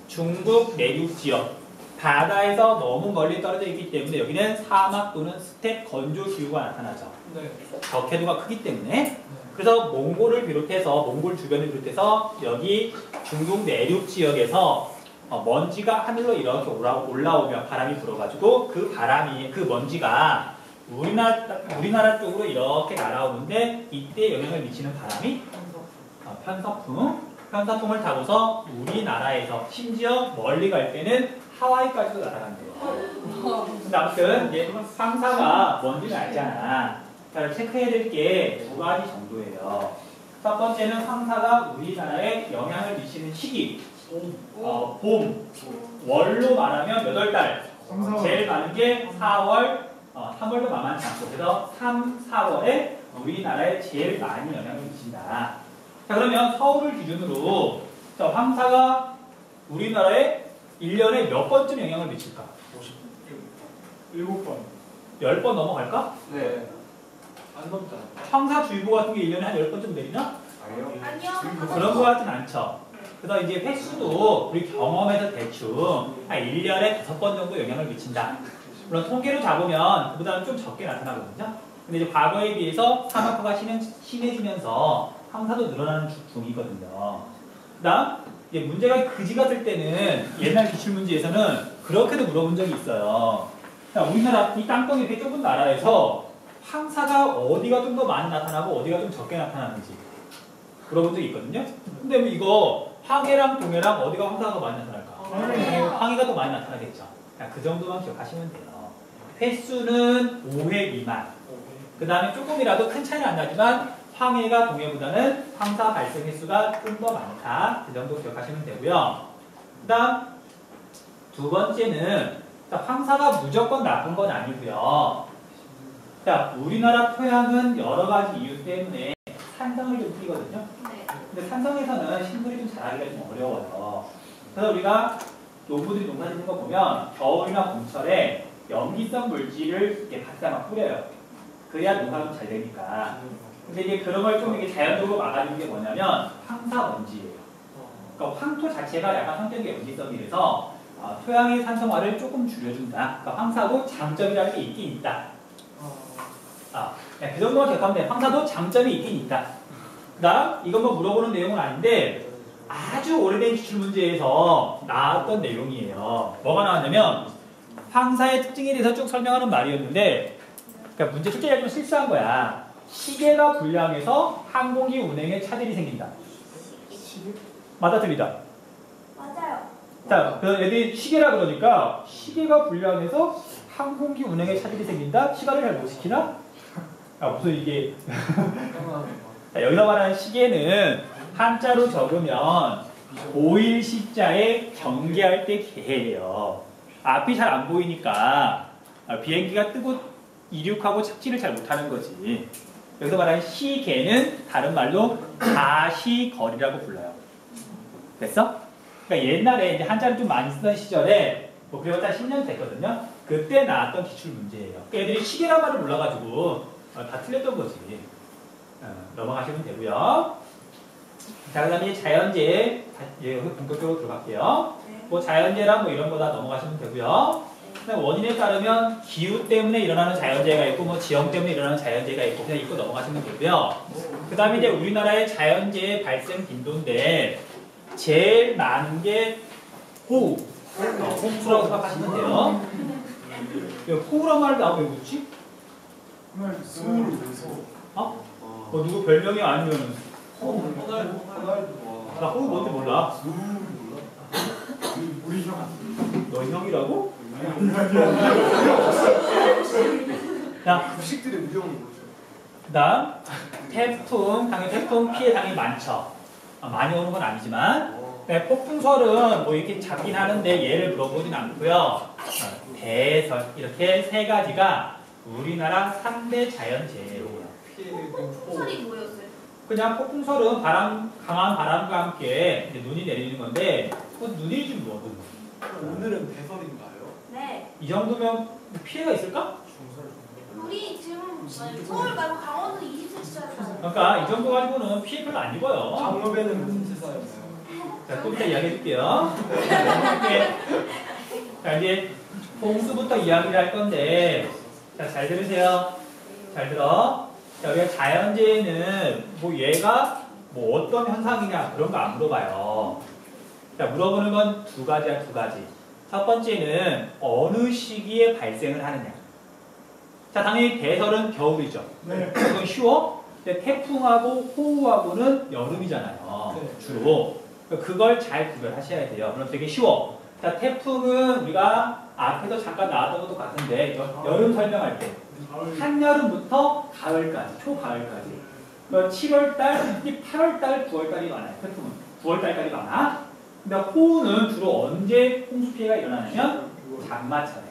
[SPEAKER 1] 중국 내륙 지역 바다에서 너무 멀리 떨어져 있기 때문에 여기는 사막 또는 스텝 건조 기후가 나타나죠.
[SPEAKER 2] 네.
[SPEAKER 1] 적해도가 크기 때문에 그래서 몽골을 비롯해서 몽골 주변을 비롯해서 여기 중국 내륙 지역에서 먼지가 하늘로 이렇게 올라오면 바람이 불어가지고 그 바람이 그 먼지가 우리나라 쪽으로 이렇게 날아오는데 이때 영향을 미치는 바람이 편서풍을 타고서 우리나라에서 심지어 멀리 갈 때는 하와이까지도 날아간대요. 근데 아무튼 이제 황사가 뭔지는 알잖아. 자, 체크해야 될 게 두 가지 정도예요. 첫 번째는 황사가 우리나라에 영향을 미치는 시기. 봄. 월로 말하면 몇 월 달? 제일 많은 게 4월, 3월도 만만치 않고 그래서 3, 4월에 우리나라에 제일 많이 영향을 미친다. 자, 그러면 서울을 기준으로 자, 황사가 우리나라에 1년에 몇 번쯤 영향을 미칠까?
[SPEAKER 2] 7번.
[SPEAKER 1] 10번 넘어갈까?
[SPEAKER 2] 네. 안 넘잖아.
[SPEAKER 1] 황사주의보 같은 게 1년에 한 10번쯤 내리나?
[SPEAKER 3] 아니요.
[SPEAKER 1] 그런 거 같진 않죠. 그래서 이제 횟수도 우리 경험에서 대충 한 1년에 5번 정도 영향을 미친다. 물론 통계로 잡으면 그보다는 좀 적게 나타나거든요. 근데 이제 과거에 비해서 사막화가 심해지면서 황사도 늘어나는 중이거든요. 그다음 이제 문제가 그지 같을 때는 옛날 기출문제에서는 그렇게도 물어본 적이 있어요. 자, 우리나라 이 땅덩이 이렇게 좁은 나라에서 황사가 어디가 좀 더 많이 나타나고 어디가 좀 적게 나타나는지 물어본 적이 있거든요. 근데 뭐 이거 황해랑 동해랑 어디가 황사가 많이 나타날까? 황해가 더 많이 나타나겠죠. 그 정도만 기억하시면 돼요. 횟수는 5회 미만. 그 다음에 조금이라도 큰 차이는 안 나지만 황해가 동해보다는 황사 발생 횟수가 좀 더 많다. 그 정도 기억하시면 되고요. 그 다음 두 번째는 황사가 무조건 나쁜 건 아니고요. 자, 우리나라 토양은 여러 가지 이유 때문에 산성을 좀 띠거든요. 근데 산성에서는 식물이 좀 자라기가 좀 어려워요. 그래서 우리가 농부들이 농사 짓는 거 보면 겨울이나 봄철에 염기성 물질을 이렇게 바싹 뿌려요. 그래야 농사가 좀 잘 되니까. 근데 이제 그런 걸 좀 이게 자연적으로 막아주는 게 뭐냐면 황사 먼지예요. 그러니까 황토 자체가 약간 성격이 염기성이라서 토양의 산성화를 조금 줄여준다. 그러니까 황사도 장점이라는 게 있긴 있다. 그 정도만 기억하면 돼. 황사도 장점이 있긴 있다. 그다음 이건 뭐 물어보는 내용은 아닌데 아주 오래된 기출문제에서 나왔던 내용이에요. 뭐가 나왔냐면 황사의 특징에 대해서 쭉 설명하는 말이었는데 그러니까 문제 출제자가 좀 실수한 거야. 시계가 불량해서 항공기 운행에 차질이 생긴다. 맞아 틀리다?
[SPEAKER 4] 맞아요.
[SPEAKER 1] 자, 그 애들이 시계라 그러니까 시계가 불량해서 항공기 운행에 차질이 생긴다? 시간을 잘 못 지키나? 무슨 이게 자, 여기서 말하는 시계는 한자로 적으면 보일 시자에 경계할 때 개예요. 앞이 잘 안 보이니까 비행기가 뜨고 이륙하고 착지를 잘 못하는 거지. 여기서 말하는 시계는 다른 말로 가시거리라고 불러요. 됐어? 그러니까 옛날에 이제 한자를 좀 많이 쓰던 시절에 뭐 그리고 한 10년 됐거든요. 그때 나왔던 기출 문제예요. 그러니까 애들이 시계란 말을 몰라가지고 다 틀렸던 거지. 넘어가시면 되고요. 자, 그 다음에 자연재해, 본격적으로 들어갈게요. 뭐 자연재해랑 뭐 이런 거 다 넘어가시면 되고요. 그다음 원인에 따르면 기후 때문에 일어나는 자연재해가 있고 뭐 지형 때문에 일어나는 자연재해가 있고 그냥 읽고 넘어가시면 되고요. 그 다음에 이제 우리나라의 자연재해 발생 빈도인데 제일 많은 게 호우, 홍수라고 생각하시면 돼요. 호우란 말을 나왜 묻지? 어? 뭐 누구 별명이 아니면 나 호우 뭔지 몰라.
[SPEAKER 2] 우리 형.
[SPEAKER 1] 너 형이라고? 자,
[SPEAKER 2] 급식들의 위험을 모르죠.
[SPEAKER 1] 그다음 태풍, 당연히 태풍 피해 당연히 많죠. 많이 오는 건 아니지만 네, 폭풍설은 뭐 이렇게 잡긴 하는데 예를 물어보진 않고요. 대설 이렇게 세 가지가 우리나라 3대 자연재해예요.
[SPEAKER 3] 폭풍설이 뭐였어요?
[SPEAKER 1] 그냥 폭풍설은 강한 바람과 함께 이제 눈이 내리는 건데 눈이지 뭐.
[SPEAKER 2] 오늘은 대설인가요?
[SPEAKER 4] 네.
[SPEAKER 1] 이 정도면 피해가 있을까?
[SPEAKER 3] 우리 지금 서울 말고 강원도 20cm잖아요.
[SPEAKER 1] 그러니까 이 정도 가지고는 피해 별로 안 입어요.
[SPEAKER 2] 강업에는 무슨 제사였나요?
[SPEAKER 1] 자, 좀 이따 이야기해 줄게요. 자, 이제 홍수부터 이야기를 할 건데, 자, 잘 들으세요. 잘 들어. 자, 우리가 자연재해는 뭐 얘가 뭐 어떤 현상이냐 그런 거 안 물어봐요. 자, 물어보는 건 두 가지야, 두 가지. 첫 번째는 어느 시기에 발생을 하느냐. 자, 당연히 대설은 겨울이죠.
[SPEAKER 2] 네.
[SPEAKER 1] 이건 쉬워. 근데 태풍하고 호우하고는 여름이잖아요.
[SPEAKER 2] 네.
[SPEAKER 1] 주로. 그걸 잘 구별하셔야 돼요. 그럼 되게 쉬워. 자, 태풍은 우리가 앞에서 잠깐 나왔던 것도 같은데 여름 설명할 때 한여름부터 가을까지, 초가을까지. 7월달, 8월달, 9월달이 많아요. 태풍은 9월달까지 많아. 근데 호우는 주로 언제 홍수 피해가 일어나냐면 장마철에.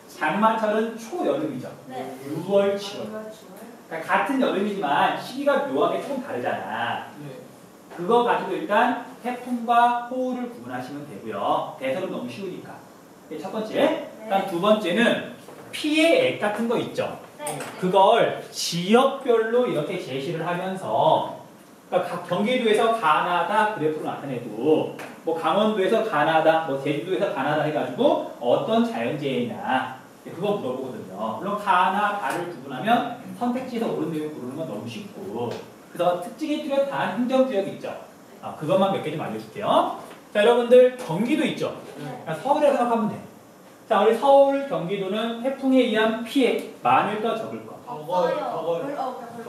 [SPEAKER 1] 장마철은 초여름이죠.
[SPEAKER 4] 네.
[SPEAKER 1] 6월, 7월. 그러니까 같은 여름이지만 시기가 묘하게 조금 다르잖아.
[SPEAKER 2] 네.
[SPEAKER 1] 그거 가지고 일단 태풍과 호우를 구분하시면 되고요. 대설은 너무 쉬우니까. 이게 첫 번째. 그다음 두 번째는 피해액 같은 거 있죠.
[SPEAKER 4] 네.
[SPEAKER 1] 그걸 지역별로 이렇게 제시를 하면서 그러니까 각 경기도에서 가나다 그래프로 나타내고 뭐 강원도에서 가나다, 뭐 제주도에서 가나다 해가지고 어떤 자연재해냐 그거 물어보거든요. 물론 가나 다를 구분하면 선택지에서 옳은 내용 고르는 건 너무 쉽고 그래서 특징이 뚜렷한 행정지역이 있죠. 그것만 몇 개 좀 알려줄게요. 자, 여러분들 경기도 있죠. 그러니까 서울에 생각하면 돼. 자, 우리 서울, 경기도는 태풍에 의한 피해 많을까 적을까?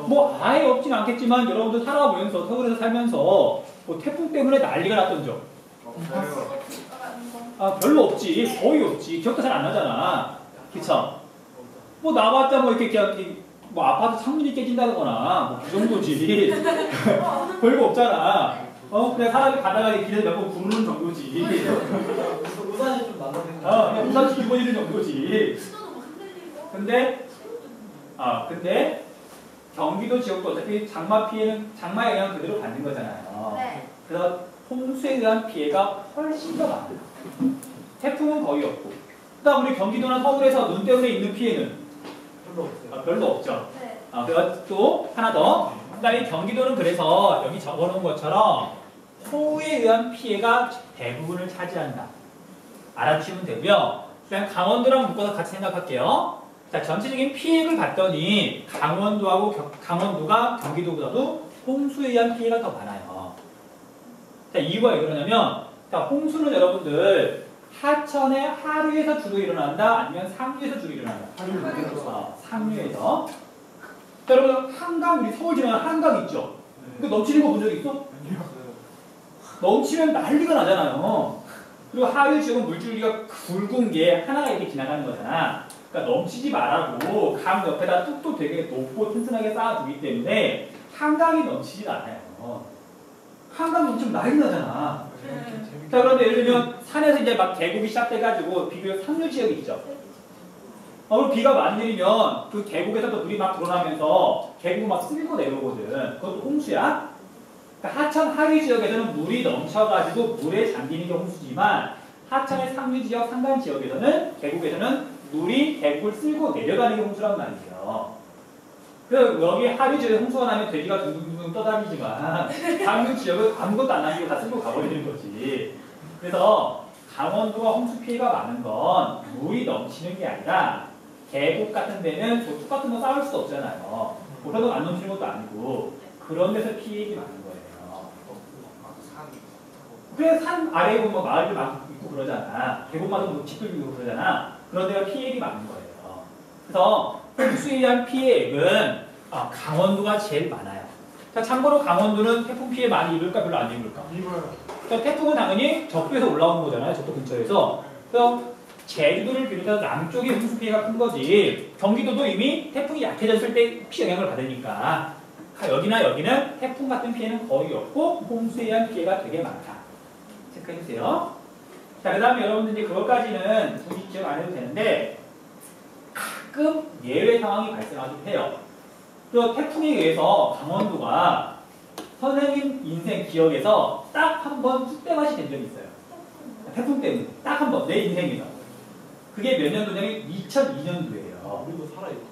[SPEAKER 1] 뭐 아예 없진 않겠지만 여러분들 살아보면서 서울에서 살면서 뭐 태풍 때문에 난리가 났던 적 별로 없지. 거의 없지. 기억도 잘 안 나잖아. 그쵸? 뭐 나봤자 뭐 이렇게 그냥 뭐 아파트 창문이 깨진다거나 뭐 그 정도지. 별거 없잖아. 그냥 사람이 가다가 길에서 몇 번 구르는 정도지.
[SPEAKER 2] 우산이 좀 날라다니는.
[SPEAKER 1] 그냥 우산 뒤집어 지는 정도지. 근데 경기도 지역도 어차피 장마 피해는 장마에 의한 그대로 받는 거잖아요.
[SPEAKER 4] 네.
[SPEAKER 1] 그래서 홍수에 의한 피해가 훨씬 더 많아요. 태풍은 거의 없고. 그다음 우리 경기도나 서울에서 눈 때문에 있는 피해는
[SPEAKER 2] 별로 없어요.
[SPEAKER 1] 별로 없죠.
[SPEAKER 4] 네.
[SPEAKER 1] 그리고 또 하나 더. 그다음에 경기도는 그래서 여기 적어놓은 것처럼 호우에 의한 피해가 대부분을 차지한다. 알아두시면 되고요. 그냥 강원도랑 묶어서 같이 생각할게요. 자, 전체적인 피해를 봤더니 강원도가 경기도보다도 홍수에 의한 피해가 더 많아요. 자, 이유가 왜 그러냐면 자, 홍수는 여러분들 하천에 하류에서 주로 일어난다 아니면 상류에서 주로 일어난다. 상류에서. 자, 여러분 한강, 우리 서울 지나는 한강 있죠? 그 넘치는 거 본 적 있어? 넘치면 난리가 나잖아요. 그리고 하류 지역은 물줄기가 굵은 게 하나가 이렇게 지나가는 거잖아. 그러니까 넘치지 말라고 강 옆에다 뚝뚝 되게 높고 튼튼하게 쌓아두기 때문에 한강이 넘치지 않아요. 한강 넘치면 난리 나잖아. 자, 그런데 예를 들면 산에서 이제 막 계곡이 시작돼가지고 비교적 상류 지역이 있죠. 그리고 비가 많이 내리면 그 계곡에서도 물이 막 불어나면서 계곡 막 쓸고 내려오거든. 그것도 홍수야. 그러니까 하천 하류 지역에서는 물이 넘쳐가지고 물에 잠기는 게 홍수지만 하천의 상류 지역, 산간 지역에서는 계곡에서는 물이 계곡을 쓸고 내려가는 게 홍수란 말이에요. 그 여기 하류 지역에 홍수가 나면 돼지가 둥둥둥 떠다니지만 상류 지역은 아무것도 안 남기고 다 쓸고 가버리는 거지. 그래서 강원도가 홍수 피해가 많은 건 물이 넘치는 게 아니라 계곡 같은 데는 뭐 똑같은 거 쌓을 수도 없잖아요. 보라도 안 넘치는 것도 아니고 그런 데서 피해가 많은 거예요. 그래 산 아래에 보면 뭐 마을이 막 있고 그러잖아. 계곡마다 뭐 집들 있고 그러잖아. 그런 데가 피해가 많은 거예요. 그래서 홍수에 대한 피해액은 강원도가 제일 많아요. 자, 참고로 강원도는 태풍 피해 많이 입을까 별로 안 입을까?
[SPEAKER 2] 입어요.
[SPEAKER 1] 그러니까 태풍은 당연히 적도에서 올라오는 거잖아요. 적도 근처에서. 그래서 제주도를 비롯해서 남쪽이 홍수 피해가 큰 거지. 경기도도 이미 태풍이 약해졌을 때 피해 영향을 받으니까 여기나 여기는 태풍 같은 피해는 거의 없고 홍수에 의한 피해가 되게 많다. 체크해주세요. 자, 그 다음에 여러분들 이제 그것까지는 굳이 기억 안 해도 되는데 가끔 예외 상황이 발생하기도 해요. 또 태풍에 의해서 강원도가 선생님 인생 기억에서 딱 한 번 쑥대밭이 된 적이 있어요. 태풍 때문에 딱 한 번 내 인생에서. 그게 몇 년도냐면 2002년도예요.
[SPEAKER 2] 우리도 살아있고.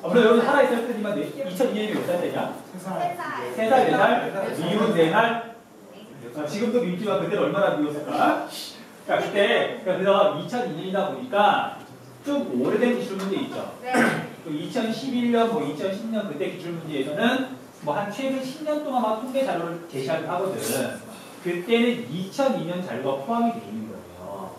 [SPEAKER 1] 물론 여러분 살아있을 때지만 2002년이 몇 살 되냐?
[SPEAKER 2] 3살.
[SPEAKER 1] 3살, 4살, 미운 4살. 지금도 민지가 그때 얼마나 미웠을까? 그러니까 그때 그래서 2002년이다 보니까 좀 오래된 기출 문제 있죠.
[SPEAKER 3] 네.
[SPEAKER 1] 2011년, 뭐 2010년 그때 기출 문제에서는 뭐 한 최근 10년 동안 막 통계 자료를 제시하긴 하거든. 그때는 2002년 자료가 포함이 돼 있는 거예요.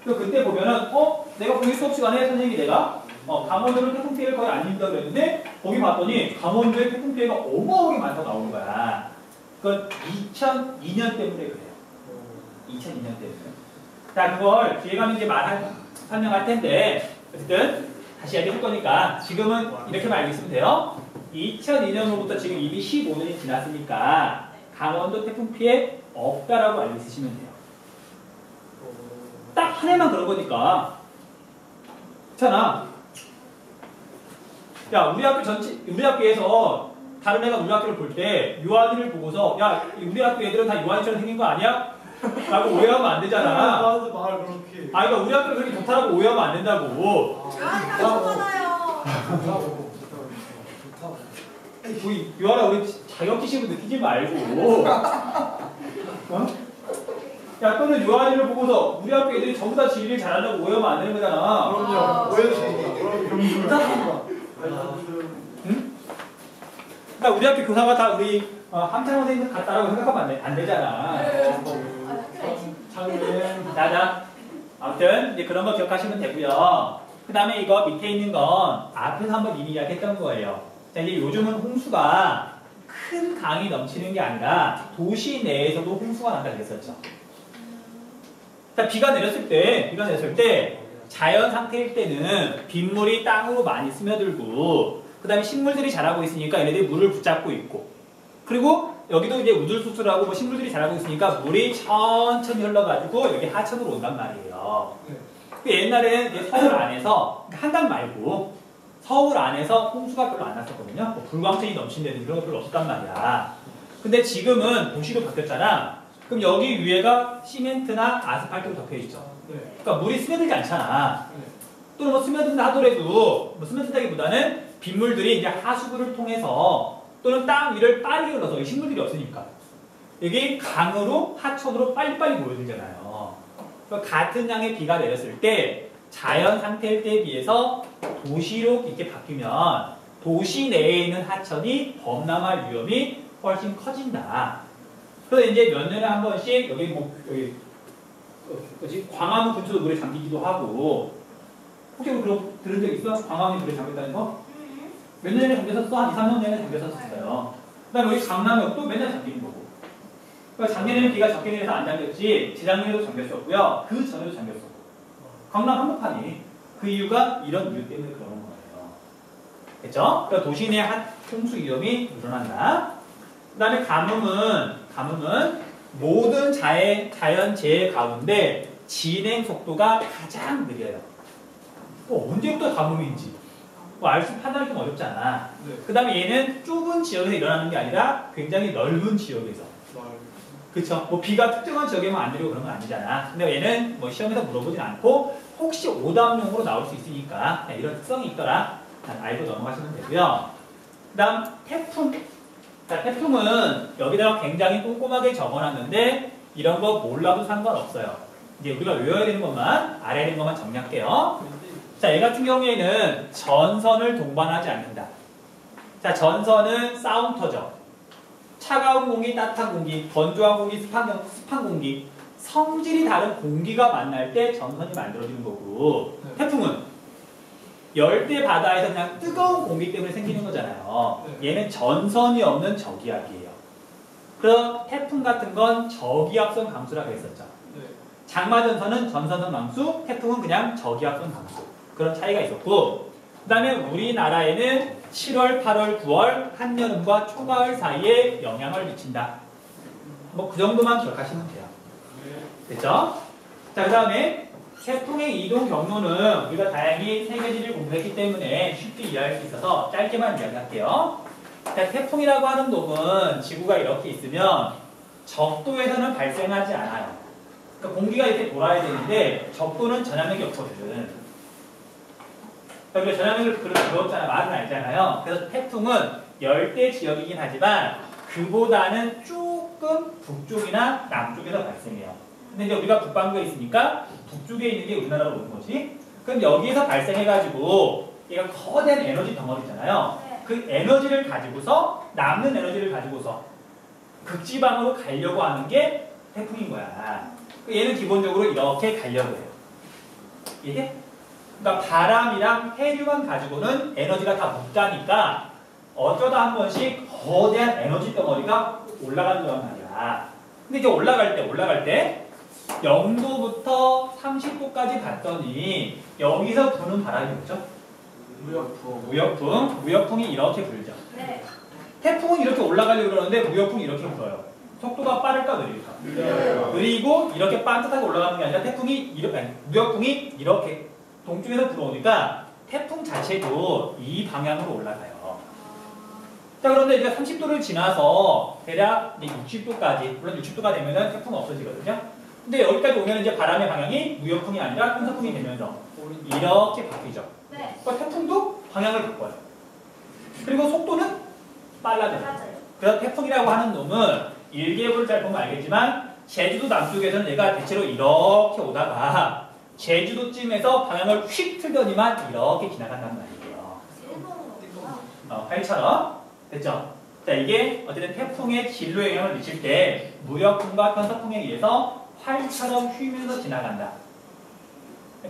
[SPEAKER 1] 그래서 그때 보면은 내가 공익 수업 시간에 선생님이 내가 강원도는 태풍 피해를 거의 안 입는다고 그랬는데 거기 봤더니 강원도에 태풍 피해가 어마어마하게 많다고 나오는 거야. 그건 2002년 때문에 그래요. 2002년 때문에. 자, 그걸 뒤에 가면 이제 설명할 텐데 어쨌든 다시 얘기할 거니까 지금은 이렇게만 알고 있으면 돼요. 2002년으로부터 지금 이미 15년이 지났으니까 강원도 태풍 피해 없다라고 알고 있으시면 돼요. 딱 한 해만 그런 거니까. 그렇잖아. 야, 우리 학교에서 다른 애가 우리 학교를 볼 때 유아인을 보고서 야, 우리 학교 애들은 다 유아인처럼 생긴 거 아니야? 라고 오해하면 안 되잖아.
[SPEAKER 2] 맞아, 말 그렇게.
[SPEAKER 1] 그러니까 우리 학교가 그렇게 좋다라고 오해하면 안 된다고.
[SPEAKER 3] 아, 좋잖아요.
[SPEAKER 1] 우리 유아라 우리 자격지심을 느끼지 말고. 야, 또는 유아인을 보고서 우리 학교 애들이 전부 다 지리를 잘한다고 오해하면 안 되는 거잖아.
[SPEAKER 2] 그럼요. 오해하시니까. 그럼 경주.
[SPEAKER 1] 응? 그러니까 우리 학교 교사가 다 우리 함창 선생님 같다라고 생각하면 안 되잖아. 자자. 아무튼 이제 그런 거 기억하시면 되고요. 그 다음에 이거 밑에 있는 건 앞에서 한번 이미 이야기했던 거예요. 자, 이제 요즘은 홍수가 큰 강이 넘치는 게 아니라 도시 내에서도 홍수가 난다 그랬었죠. 자, 비가 내렸을 때 자연 상태일 때는 빗물이 땅으로 많이 스며들고 그 다음에 식물들이 자라고 있으니까 얘네들이 물을 붙잡고 있고 그리고 여기도 이제 우들수술하고 뭐 식물들이 자라고 있으니까 물이 천천히 흘러가지고 여기 하천으로 온단 말이에요. 그 옛날에는 이제 서울 안에서 한강 말고 서울 안에서 홍수가 별로 안 났었거든요. 뭐 불광천이 넘친 데는 이런 거 별로 없었단 말이야. 근데 지금은 도시로 바뀌었잖아. 그럼 여기 위에가 시멘트나 아스팔트로 덮여 있죠. 그러니까 물이 스며들지 않잖아. 또는 뭐 스며든다 하더라도 뭐 스며든다기보다는 빗물들이 이제 하수구를 통해서 또는 땅 위를 빠르게 흘러서 식물들이 없으니까 여기 강으로 하천으로 빨리빨리 모여들잖아요. 그러니까 같은 양의 비가 내렸을 때 자연 상태일 때에 비해서 도시로 이렇게 바뀌면 도시 내에 있는 하천이 범람할 위험이 훨씬 커진다. 그래서 이제 몇 년에 한 번씩 여기 광화문 근처도 물에 잠기기도 하고 혹시 그거 들은 적 있어? 광화문이 물에 잠겼다는 거? 몇 년에 잠겼었어? 한 2, 3년 전에 잠겼었어요. 그 다음에 여기 강남역도 맨날 잠기는 거고. 그러니까 작년에는 비가 적게 내려서 안 잠겼지 재작년에도 잠겼었고요. 그 전에도 잠겼었고. 강남 한복판이 그 이유가 이런 이유 때문에 그런 거예요. 됐죠? 그러니까 도시 내 홍수 위험이 늘어난다. 그 다음에 가뭄은 모든 자연재해 가운데 진행 속도가 가장 느려요. 언제부터 가뭄인지. 뭐 알수 판단이 좀 어렵잖아.
[SPEAKER 2] 네.
[SPEAKER 1] 그 다음에 얘는 좁은 지역에서 일어나는 게 아니라 굉장히 넓은 지역에서. 그쵸? 뭐 비가 특정한 지역에만 안 내리고 그런 건 아니잖아. 근데 얘는 뭐 시험에서 물어보진 않고 혹시 오답용으로 나올 수 있으니까 이런 특성이 있더라. 알고 넘어가시면 되고요. 그 다음 태풍. 자, 태풍은 여기다가 굉장히 꼼꼼하게 적어놨는데 이런 거 몰라도 상관없어요. 이제 우리가 외워야 되는 것만, 알아야 되는 것만 정리할게요. 자, 얘 같은 경우에는 전선을 동반하지 않는다. 자, 전선은 사운터죠. 차가운 공기, 따뜻한 공기, 건조한 공기, 습한 공기, 성질이 다른 공기가 만날 때 전선이 만들어지는 거고, 태풍은 열대 바다에서 그냥 뜨거운 공기 때문에 생기는 거잖아요. 얘는 전선이 없는 저기압이에요. 그래서 태풍 같은 건 저기압성 강수라고 했었죠. 장마전선은 전선성 강수, 태풍은 그냥 저기압성 강수. 그런 차이가 있었고, 그 다음에 우리나라에는 7월, 8월, 9월, 한여름과 초가을 사이에 영향을 미친다. 뭐 그 정도만 기억하시면 돼요. 됐죠? 자, 그 다음에 태풍의 이동 경로는 우리가 다행히 세계지를 공부했기 때문에 쉽게 이해할 수 있어서 짧게만 이야기할게요. 자, 태풍이라고 하는 놈은 지구가 이렇게 있으면 적도에서는 발생하지 않아요. 그러니까 공기가 이렇게 돌아야 되는데 적도는 전압력이 없거든. 그러니까 전압력을 그렇잖아. 말은 알잖아요. 그래서 태풍은 열대 지역이긴 하지만 그보다는 조금 북쪽이나 남쪽에서 발생해요. 근데 이제 우리가 북반구에 있으니까 북쪽에 있는 게 우리나라로 오는 거지. 그럼 여기에서 발생해가지고 얘가 거대한 에너지 덩어리잖아요. 그 에너지를 가지고서 남는 에너지를 가지고서 극지방으로 가려고 하는 게 태풍인 거야. 얘는 기본적으로 이렇게 가려고 해요. 이게? 그러니까 바람이랑 해류만 가지고는 에너지가 다 못 가니까 어쩌다 한 번씩 거대한 에너지 덩어리가 올라가는 거란 말이야. 근데 이제 올라갈 때 0도부터 30도까지 갔더니 여기서 부는 바람이 뭐죠? 무역풍이 이렇게 불죠.
[SPEAKER 4] 네.
[SPEAKER 1] 태풍은 이렇게 올라가려고 그러는데 무역풍이 이렇게 불어요. 속도가 빠를까 느릴까? 느리고 이렇게 반듯하게 올라가는 게 아니라 무역풍이 이렇게 동쪽에서 불어오니까 태풍 자체도 이 방향으로 올라가요. 자, 그런데 이제 30도를 지나서 대략 60도까지, 물론 60도가 되면은 태풍은 없어지거든요. 근데 여기까지 오면 이제 바람의 방향이 무역풍이 아니라 편서풍이 되면서 이렇게 바뀌죠.
[SPEAKER 4] 네.
[SPEAKER 1] 그러니까 태풍도 방향을 바꿔요. 그리고 속도는 빨라져요.
[SPEAKER 4] 맞아요.
[SPEAKER 1] 그래서 태풍이라고 하는 놈은 일기예보를 잘 보면 알겠지만 제주도 남쪽에서는 얘가 대체로 이렇게 오다가 제주도쯤에서 방향을 휙 틀더니만 이렇게 지나간단 말이에요. 활처럼. 됐죠? 자, 이게 어쨌든 태풍의 진로에 영향을 미칠 때 무역풍과 편서풍에 의해서 활처럼 휘면서 지나간다.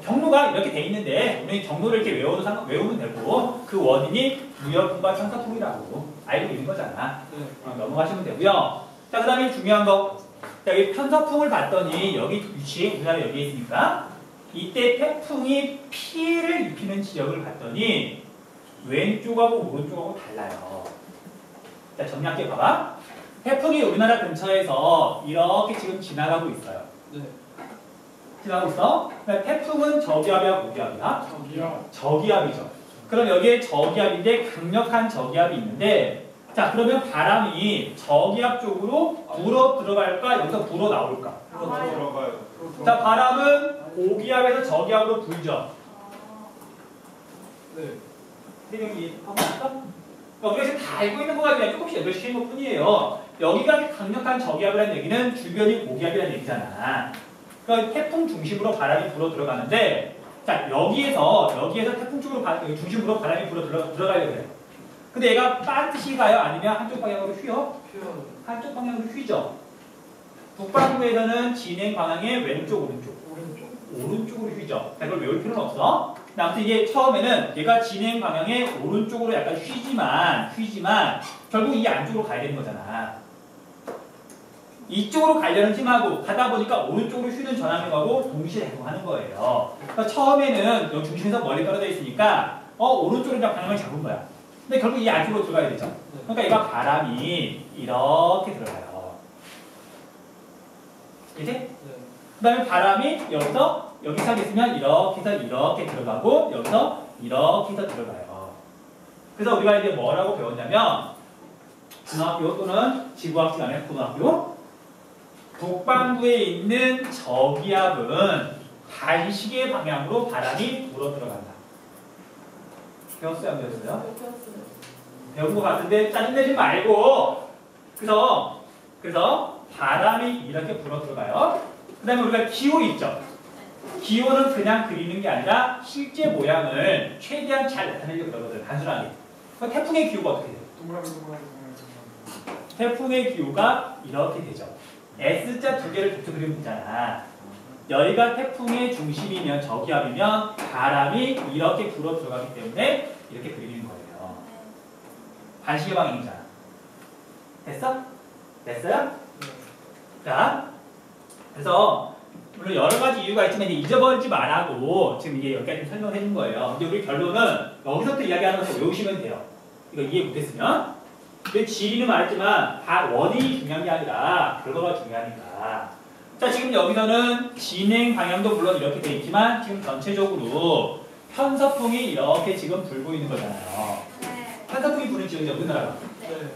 [SPEAKER 1] 경로가 이렇게 돼 있는데 우리 경로를 이렇게 외우면 되고 그 원인이 무역풍과 편서풍이라고 알고 있는 거잖아. 넘어가시면 되고요. 자, 그 다음에 중요한 거. 자, 여기 편서풍을 봤더니 여기 위치, 우리나라 여기에 있으니까 이때 태풍이 피해를 입히는 지역을 봤더니 왼쪽하고 오른쪽하고 달라요. 자, 정리할게 봐봐. 태풍이 우리나라 근처에서 이렇게 지금 지나가고 있어요. 지나가고 있어. 태풍은 저기압이야, 고기압이야? 저기압이죠. 그럼 여기에 저기압인데 강력한 저기압이 있는데 자, 그러면 바람이 저기압 쪽으로 불어 들어갈까? 여기서 불어 나올까?
[SPEAKER 2] 들어가요.
[SPEAKER 1] 자, 바람은 고기압에서 저기압으로 불죠.
[SPEAKER 2] 네.
[SPEAKER 1] 생각이 하고 있어? 우리가 지금 다 알고 있는 거가 그냥 조금씩 연결시키는 것 뿐이에요. 여기가 강력한 저기압이라는 얘기는 주변이 고기압이라는 얘기잖아. 그러니까 태풍 중심으로 바람이 불어 들어가는데 자, 여기에서 태풍 쪽으로 중심으로 바람이 불어 들어가려고 해요. 근데 얘가 반드시 가요? 아니면 한쪽 방향으로 휘어? 한쪽 방향으로 휘죠. 북반구에서는 진행 방향의 왼쪽, 오른쪽으로 휘죠. 자, 이걸 외울 필요는 없어. 아무튼 이게 처음에는 얘가 진행 방향의 오른쪽으로 약간 휘지만 결국 이 안쪽으로 가야 되는 거잖아. 이쪽으로 가려는 힘하고 가다 보니까 오른쪽으로 휘는 전압력하고 동시에 작용하는 거예요. 그러니까 처음에는 여기 중심에서 멀리 떨어져 있으니까 오른쪽으로 그냥 방향을 잡은 거야. 근데 결국 이 안쪽으로 들어가야 되죠. 그러니까 얘가 바람이 이렇게 들어가요. 이제? 그 다음에 바람이 여기서 여기 시작했으면 이렇게 해서 이렇게 들어가고 여기서 이렇게 해서 들어가요. 그래서 우리가 이제 뭐라고 배웠냐면 중학교 또는 지구학 시간에 고등학교 북반구에 있는 저기압은 단시계 방향으로 바람이 불어 들어간다. 배웠어요? 안 배웠어요? 배운 것 같은데 짜증내지 말고 그래서 바람이 이렇게 불어 들어가요. 그 다음에 우리가 기호 있죠? 기호는 그냥 그리는 게 아니라 실제 모양을 최대한 잘 나타내려고 그러거든. 단순하게. 그럼 태풍의 기호가 어떻게 돼요? 태풍의 기호가 이렇게 되죠. S자 두 개를 겹쳐 그리면 되잖아. 여기가 태풍의 중심이면 저기압이면 바람이 이렇게 불어 들어가기 때문에 이렇게 그리는 거예요. 반시계 방향이잖아. 됐어? 됐어요? 자, 그래서 물론 여러 가지 이유가 있지만 이제 잊어버리지 말라고 지금 이게 여기까지 좀 설명을 해준 거예요. 근데 우리 결론은 여기서부터 이야기하는 거 외우시면 돼요. 이거 이해 못했으면. 근데 지리는 말했지만 다 원인이 중요한 게 아니라 결과가 중요하니까. 자, 지금 여기서는 진행 방향도 물론 이렇게 돼 있지만 지금 전체적으로 편서풍이 이렇게 지금 불고 있는 거잖아요. 편서풍이 부는 지역이죠, 우리나라가.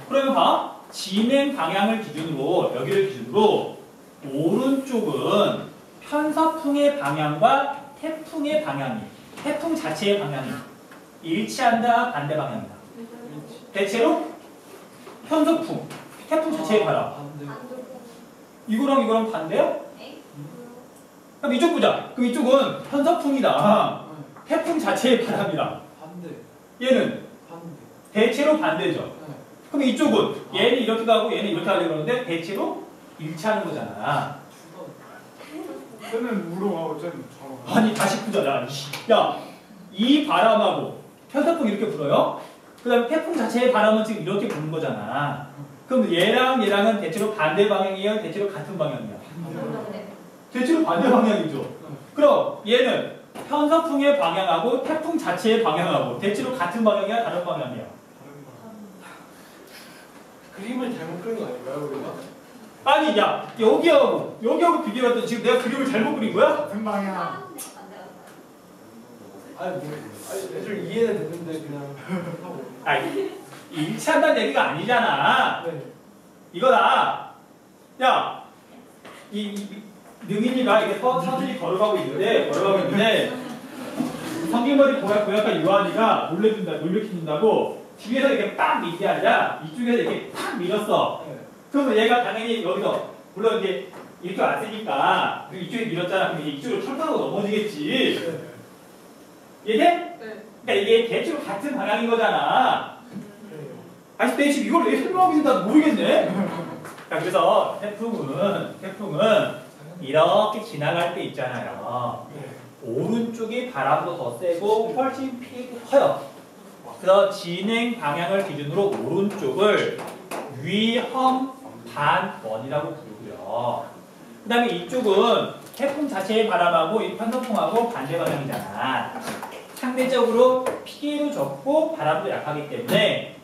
[SPEAKER 1] 그러면 봐. 진행 방향을 기준으로, 여기를 기준으로 오른쪽은 편서풍의 방향과 태풍의 방향이, 태풍 자체의 방향이 일치한다, 반대 방향이다. 대체로 편서풍, 태풍 자체의 바람. 이거랑 이거랑 반대요? 그럼 이쪽 보자. 그럼 이쪽은 편서풍이다. 태풍 자체의 바람이다. 얘는 대체로 반대죠. 그럼 이쪽은 얘는 이렇게 가고 얘는 이렇게 하려고 그러는데 대체로 일치하는 거잖아.
[SPEAKER 2] 쟤는 우롱하고 쟤는 저롱.
[SPEAKER 1] 아니 다시 보자라. 야, 이 바람하고 편서풍 이렇게 불어요. 그 다음에 태풍 자체의 바람은 지금 이렇게 부는 거잖아. 그럼 얘랑 얘랑은 대체로 반대 방향이에요? 대체로 같은 방향이야? 대체로 반대 방향이죠. 그럼 얘는 편서풍의 방향하고 태풍 자체의 방향하고 대체로 같은 방향이야? 다른 방향이야?
[SPEAKER 2] 그림을 잘못 그린 거 아닐까요, 우리가?
[SPEAKER 1] 아니, 야, 여기하고 비교했더니 지금 내가 그림을 잘못 그린 거야?
[SPEAKER 2] 같은 방향. 애들 이해는 됐는데 그냥 하고.
[SPEAKER 1] 아니, 일치한다는 얘기가 아니잖아.
[SPEAKER 2] 네.
[SPEAKER 1] 이거다. 야, 능인이가 이게 서서히 걸어가고 있는데 성경머리 고약한 요한이가 놀래킨다고 뒤에서 이렇게 딱 밀게 아니라 이쪽에서 이렇게 탁 밀었어.
[SPEAKER 2] 네.
[SPEAKER 1] 그러면 얘가 당연히 여기서 물론 이제 이렇게 왔으니까 그리고 이쪽에 밀었잖아. 그럼 이쪽으로 철타고 넘어지겠지.
[SPEAKER 2] 네.
[SPEAKER 1] 이게? 그러니까 이게 대체로 같은 방향인 거잖아. 아니, 근데 지금 이걸 왜 설명하고 있는지 모르겠네. 자, 그래서 태풍은 이렇게 지나갈 때 있잖아요. 오른쪽이 바람도 더 세고 훨씬 피해가 커요. 그래서 진행 방향을 기준으로 오른쪽을 위험 반원이라고 부르고요. 그 다음에 이쪽은 태풍 자체의 바람하고 이 편서풍하고 반대 방향이잖아. 상대적으로 피해도 적고 바람도 약하기 때문에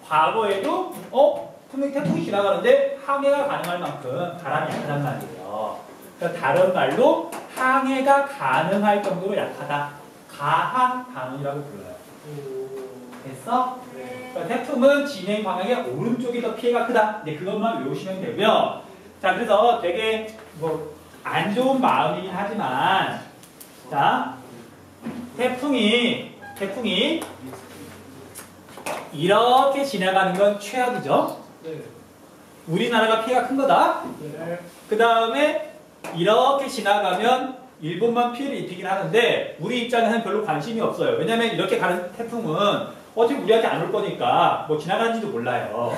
[SPEAKER 1] 과거에도 분명히 태풍이 지나가는데 항해가 가능할 만큼 바람이 약하단 말이에요. 그러니까 다른 말로 항해가 가능할 정도로 약하다. 가항 반원이라고 불러요. 됐어? 그러니까 태풍은 진행 방향의 오른쪽이 더 피해가 크다. 이제 그것만 외우시면 되고요. 자, 그래서 되게 안 좋은 마음이긴 하지만 자, 태풍이 이렇게 지나가는 건 최악이죠.
[SPEAKER 2] 네.
[SPEAKER 1] 우리나라가 피해가 큰 거다.
[SPEAKER 2] 네.
[SPEAKER 1] 그 다음에 이렇게 지나가면 일본만 피해를 입히긴 하는데 우리 입장에서는 별로 관심이 없어요. 왜냐면 이렇게 가는 태풍은 어차피 우리한테 안 올 거니까 뭐 지나가는지도 몰라요.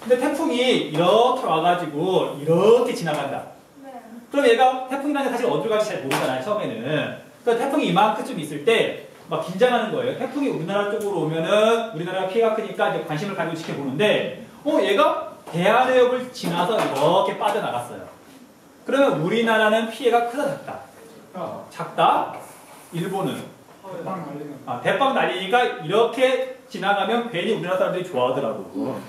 [SPEAKER 1] 근데 태풍이 이렇게 와가지고 이렇게 지나간다. 그럼 얘가 태풍이라는 게 사실 어디로 갈지 잘 모르잖아요, 처음에는. 그러니까 태풍이 이만큼쯤 있을 때 막 긴장하는 거예요. 태풍이 우리나라 쪽으로 오면은 우리나라가 피해가 크니까 이제 관심을 가지고 지켜보는데 얘가 대한해협을 지나서 이렇게 빠져나갔어요. 그러면 우리나라는 피해가 크다, 작다? 작다? 일본은? 대빵 날리니까 이렇게 지나가면 괜히 우리나라 사람들이 좋아하더라고.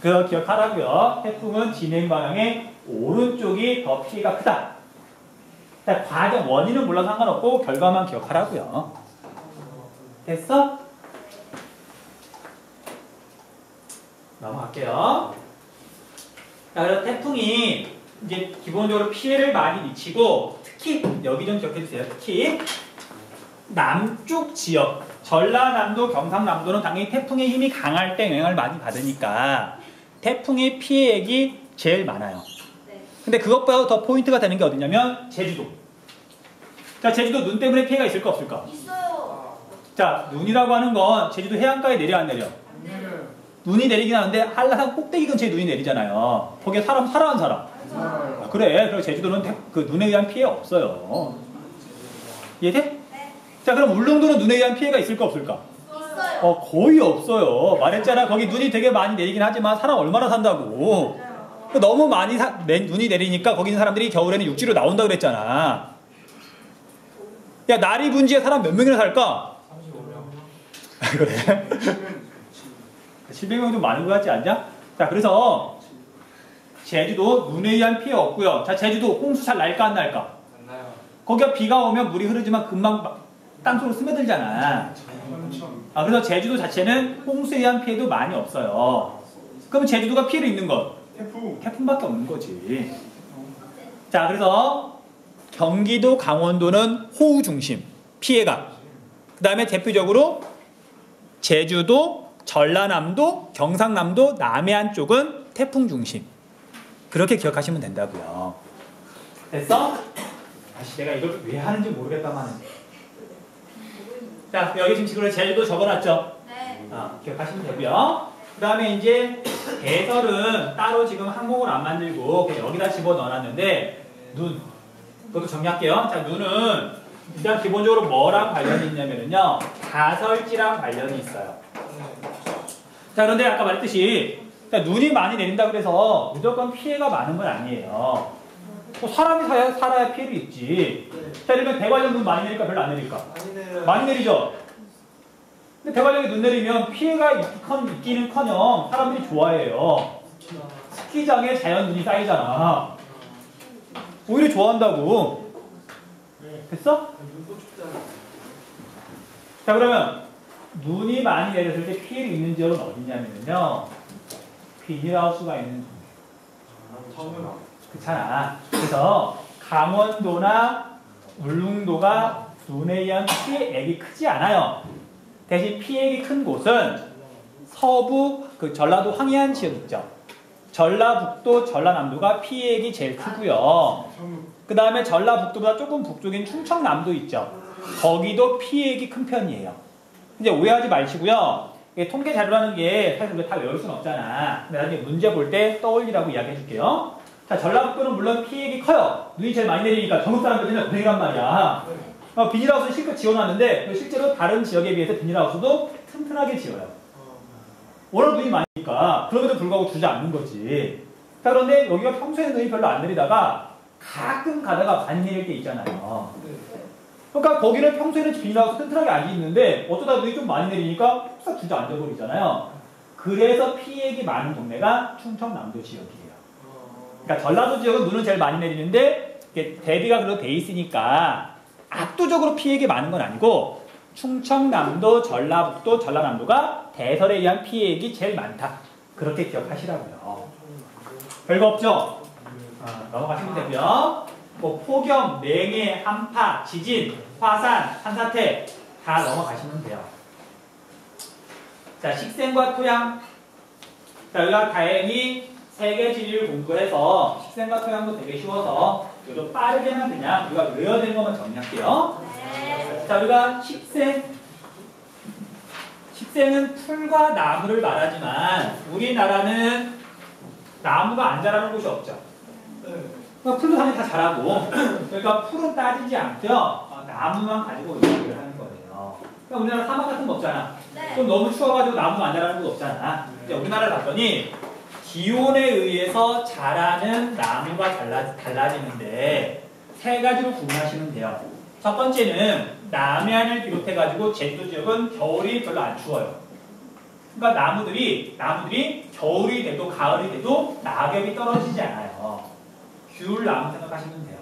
[SPEAKER 1] 그거 기억하라고요. 태풍은 진행 방향의 오른쪽이 더 피해가 크다. 과정 원인은 몰라도 상관없고 결과만 기억하라고요. 됐어? 넘어갈게요. 자, 그래서 태풍이 이제 기본적으로 피해를 많이 미치고 특히 여기 좀 기억해 주세요. 특히 남쪽 지역, 전라남도, 경상남도는 당연히 태풍의 힘이 강할 때 영향을 많이 받으니까 태풍의 피해액이 제일 많아요.
[SPEAKER 4] 네.
[SPEAKER 1] 근데 그것보다 더 포인트가 되는 게 어디냐면 제주도. 자, 제주도 눈 때문에 피해가 있을까 없을까?
[SPEAKER 4] 있어요.
[SPEAKER 1] 자, 눈이라고 하는 건 제주도 해안가에 내려 안 내려?
[SPEAKER 4] 안 내려요.
[SPEAKER 1] 눈이 내리긴 하는데 한라산 꼭대기 근처에 눈이 내리잖아요. 거기에 사람 살아 안 살아? 아, 그래. 그래서 제주도는 그 눈에 의한 피해 없어요. 이해돼?
[SPEAKER 4] 네.
[SPEAKER 1] 자, 그럼 울릉도는 눈에 의한 피해가 있을까 없을까?
[SPEAKER 4] 있어요.
[SPEAKER 1] 거의 없어요. 말했잖아. 거기 눈이 되게 많이 내리긴 하지만 사람 얼마나 산다고. 너무 많이 눈이 내리니까 거기 있는 사람들이 겨울에는 육지로 나온다 그랬잖아. 야, 나리 분지에 사람 몇 명이나 살까?
[SPEAKER 2] 35명.
[SPEAKER 1] 그래? 700명 좀 많은 것 같지 않냐? 자, 그래서 제주도 눈에 의한 피해 없고요. 자, 제주도 홍수 잘 날까 안 날까?
[SPEAKER 2] 안 나요.
[SPEAKER 1] 거기가 비가 오면 물이 흐르지만 금방 땅속으로 스며들잖아. 아, 그래서 제주도 자체는 홍수에 의한 피해도 많이 없어요. 그럼 제주도가 피해를 입는 것? 태풍밖에 없는 거지. 자, 그래서 경기도, 강원도는 호우 중심 피해가. 그 다음에 대표적으로 제주도, 전라남도, 경상남도, 남해안 쪽은 태풍 중심. 그렇게 기억하시면 된다고요. 됐어? 다시 내가 이걸 왜 하는지 모르겠다만. 자, 여기 지금 제주도 적어놨죠?
[SPEAKER 4] 네.
[SPEAKER 1] 기억하시면 되고요. 그 다음에 이제 대설은 따로 지금 항목을 안 만들고 그냥 여기다 집어넣어놨는데 눈. 그것도 정리할게요. 자, 눈은 일단 기본적으로 뭐랑 관련이 있냐면요. 가설지랑 관련이 있어요. 자, 그런데 아까 말했듯이 눈이 많이 내린다고 해서 무조건 피해가 많은 건 아니에요. 뭐 사람이 살아야 피해를 입지. 자, 예를 들면 대관령 눈 많이 내릴까 별로 안 내릴까? 많이 내리죠. 근데 대관령에 눈 내리면 피해가 있기는커녕 사람들이 좋아해요. 스키장에 자연 눈이 쌓이잖아. 오히려 좋아한다고. 됐어? 자, 그러면 눈이 많이 내렸을 때 피해를 입는 지역은 어디냐면요. 비닐하우스가 있는 그렇잖아. 그래서 강원도나 울릉도가 눈에 의한 피해액이 크지 않아요. 대신 피해액이 큰 곳은 서부, 전라도 황해안 지역 있죠. 전라북도, 전라남도가 피해액이 제일 크고요. 그 다음에 전라북도보다 조금 북쪽인 충청남도 있죠. 거기도 피해액이 큰 편이에요. 이제 오해하지 마시고요. 통계 자료라는 게 사실 우리가 다 외울 수는 없잖아. 근데 나중에 문제 볼 때 떠올리라고 이야기해 줄게요. 자, 전라북도는 물론 피해액이 커요. 눈이 제일 많이 내리니까 전국 사람들은 고생이란 말이야. 비닐하우스는 실컷 지어놨는데 실제로 다른 지역에 비해서 비닐하우스도 튼튼하게 지어요. 워낙 눈이 많으니까 그럼에도 불구하고 두지 않는 거지. 자, 그런데 여기가 평소에는 눈이 별로 안 내리다가 가끔 가다가 많이 내릴 때 있잖아요. 그러니까 거기는 평소에는 비닐하우스 튼튼하게 안 있는데 어쩌다 눈이 좀 많이 내리니까 푹 주저 앉아버리잖아요. 그래서 피해액이 많은 동네가 충청남도 지역이에요. 그러니까 전라도 지역은 눈은 제일 많이 내리는데 대비가 그래도 돼 있으니까 압도적으로 피해액이 많은 건 아니고 충청남도, 전라북도, 전라남도가 대설에 의한 피해액이 제일 많다. 그렇게 기억하시라고요. 별거 없죠? 넘어가시면 되고요. 뭐 폭염, 맹해, 한파, 지진, 화산, 산사태 다 넘어가시면 돼요. 자, 식생과 토양. 자, 우리가 다행히 세계 지리를 공부해서 식생과 토양도 되게 쉬워서 좀 빠르게만 그냥 우리가 외워야 되는 것만 정리할게요.
[SPEAKER 4] 네.
[SPEAKER 1] 자, 우리가 식생은 풀과 나무를 말하지만 우리나라는 나무가 안 자라는 곳이 없죠. 그러니까 풀도 당연히 다 자라고, 그러니까 풀은 따지지 않고요. 나무만 가지고 이야기를 하는 거예요. 그러니까 우리나라 사막 같은 거 없잖아.
[SPEAKER 4] 네.
[SPEAKER 1] 좀 너무 추워가지고 나무가 안 자라는 곳 없잖아. 이제 우리나라를 봤더니 기온에 의해서 자라는 나무가 달라지는데 세 가지로 구분하시면 돼요. 첫 번째는 남해안을 비롯해가지고 제주도 지역은 겨울이 별로 안 추워요. 그러니까 나무들이 겨울이 돼도 가을이 돼도 낙엽이 떨어지지 않아요. 귤나무 생각하시면 돼요.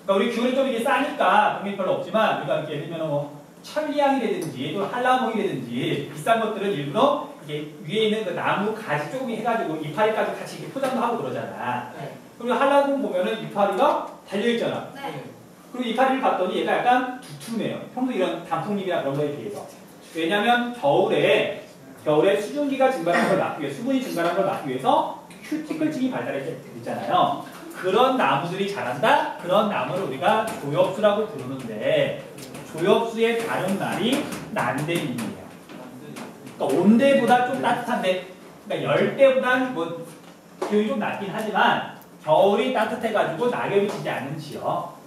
[SPEAKER 1] 그러니까 우리 귤은 좀 이게 싸니까 그게 별로 없지만 우리가 이렇게 예를 들면 뭐 천리향이라든지 또 한라봉이라든지 비싼 것들은 일부러 이게 위에 있는 그 나무 가지 조금 해가지고 이파리까지 같이 이렇게 포장도 하고 그러잖아.
[SPEAKER 2] 네.
[SPEAKER 1] 그리고 한라봉 보면은 이파리가 달려있잖아.
[SPEAKER 3] 네.
[SPEAKER 1] 그리고 이파리를 봤더니 얘가 약간 두툼해요. 평소 이런 단풍잎이나 그런 거에 비해서. 왜냐면 겨울에 수증기가 증발하는 걸 막기 위해서, 수분이 증발하는 걸 막기 위해서 큐티클층이 발달했잖아요. 그런 나무들이 자란다? 그런 나무를 우리가 조엽수라고 부르는데, 조엽수의 다른 말이 난데림이에요. 그러니까 온대보다 좀 따뜻한데, 그러니까 열대보다는 뭐 기온이 좀 낮긴 하지만 겨울이 따뜻해가지고 낙엽이 지지 않는 지역.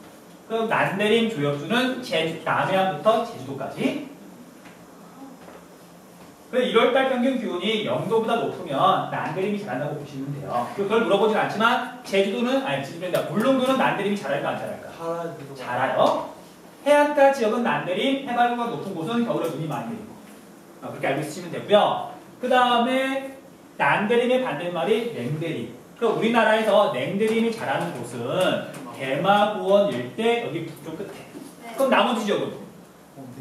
[SPEAKER 1] 그럼 난데림 조엽수는 남해안부터 제주도까지. 그래서 1월달 평균 기온이 0도보다 높으면 난데림이 자란다고 보시면 돼요. 그걸 물어보진 않지만 제주도는 울릉도는 난데림이 자랄까 안 자랄까? 자라요. 해안가 지역은 난데림, 해발고가 높은 곳은 겨울에 눈이 많이 내리고. 그렇게 알고 있으시면 되고요. 그 다음에 난데림의 반대말이 냉데림. 그럼 우리나라에서 냉데림이 자라는 곳은 대마고원 일대 여기 북쪽 끝에. 그럼 나머지 지역은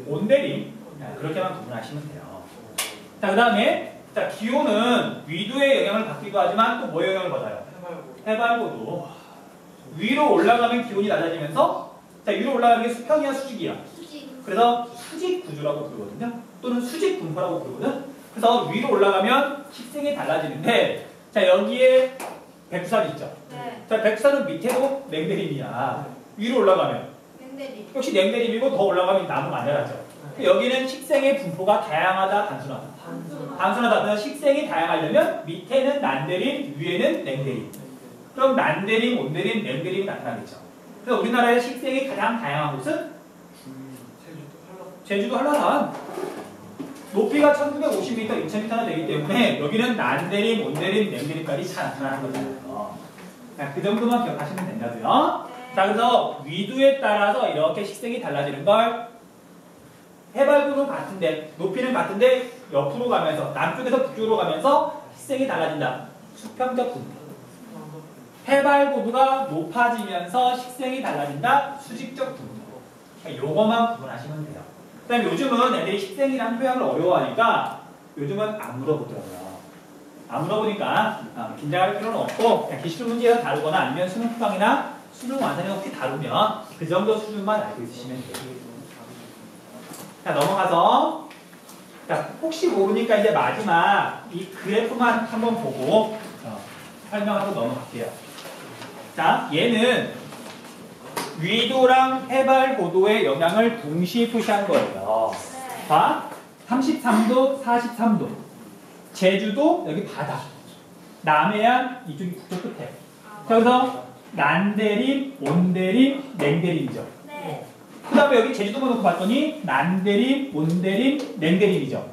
[SPEAKER 1] 온데림. 그렇게만 구분하시면 돼요. 자, 그 다음에 기온은 위도의 영향을 받기도 하지만 또 뭐의 영향을 받아요? 해발고도. 위로 올라가면 기온이 낮아지면서 위로 올라가는 게 수평이야 수직이야?
[SPEAKER 3] 수직.
[SPEAKER 1] 그래서 수직 구조라고 부르거든요. 또는 수직 분포라고 부르거든. 그래서 위로 올라가면 식생이 달라지는데 여기에 백두산 있죠?
[SPEAKER 3] 네.
[SPEAKER 1] 백두산은 밑에도 냉데림이야. 위로 올라가면
[SPEAKER 3] 냉대리.
[SPEAKER 1] 역시 냉데림이고 더 올라가면 나무가 안 자라죠. 여기는 식생의 분포가 다양하다, 단순하다. 단순하다. 그래서 식생이 다양하려면 밑에는 난데림, 위에는 냉데림. 그럼 난데림, 온데림, 냉데림이 나타나겠죠. 그래서 우리나라의 식생이 가장 다양한 곳은 제주도 한라산. 높이가 1950m, 2000m나 되기 때문에 여기는 난데림, 온데림, 냉데림까지 다 나타나는 거잖아요. 그 정도만 기억하시면 된다고요. 자, 그래서 위도에 따라서 이렇게 식생이 달라지는 걸 해발고는 같은데, 높이는 같은데 옆으로 가면서 남쪽에서 북쪽으로 가면서 식생이 달라진다. 수평적 분포. 해발고도가 높아지면서 식생이 달라진다. 수직적 분포. 요거만 구분하시면 돼요. 그 다음에 요즘은 애들이 식생이라는 표현을 어려워하니까 요즘은 안 물어보더라고요. 안 물어보니까 긴장할 필요는 없고 그냥 기출 문제에서 다루거나 아니면 수능 수강이나 수능 완성에 혹시 다루면 그 정도 수준만 알고 있으시면 돼요. 자, 넘어가서 혹시 모르니까 이제 마지막 이 그래프만 한번 보고 설명하고 넘어갈게요. 자, 얘는 위도랑 해발 고도의 영향을 동시에 표시한 거예요. 자, 33도, 43도. 제주도, 여기 바다. 남해안, 이쪽이 북쪽 끝에. 자, 그래서 난데림, 온데림, 냉데림이죠.
[SPEAKER 3] 네.
[SPEAKER 1] 그 다음에 여기 제주도만 놓고 봤더니 난데림, 온데림, 냉데림이죠.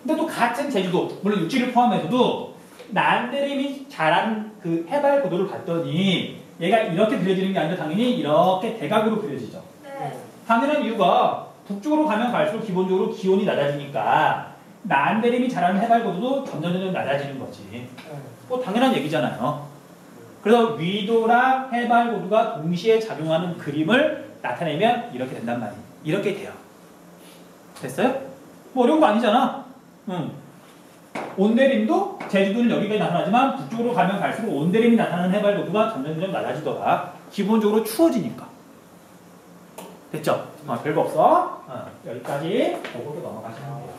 [SPEAKER 1] 근데 또 같은 제주도, 물론 육지를 포함해서도 난데림이 자란 그 해발 고도를 봤더니 얘가 이렇게 그려지는 게 아니라 당연히 이렇게 대각으로 그려지죠.
[SPEAKER 3] 네.
[SPEAKER 1] 당연한 이유가 북쪽으로 가면 갈수록 기본적으로 기온이 낮아지니까 난데림이 자라는 해발 고도도 점점 낮아지는 거지. 뭐 당연한 얘기잖아요. 그래서 위도랑 해발 고도가 동시에 작용하는 그림을 나타내면 이렇게 된단 말이에요. 이렇게 돼요. 됐어요? 뭐 어려운 거 아니잖아. 온데림도 제주도는 여기까지 나타나지만 북쪽으로 가면 갈수록 온데림이 나타나는 해발 고도가 점점 낮아지더라. 기본적으로 추워지니까. 됐죠? 별거 없어. 여기까지 보고 넘어가시면 돼요.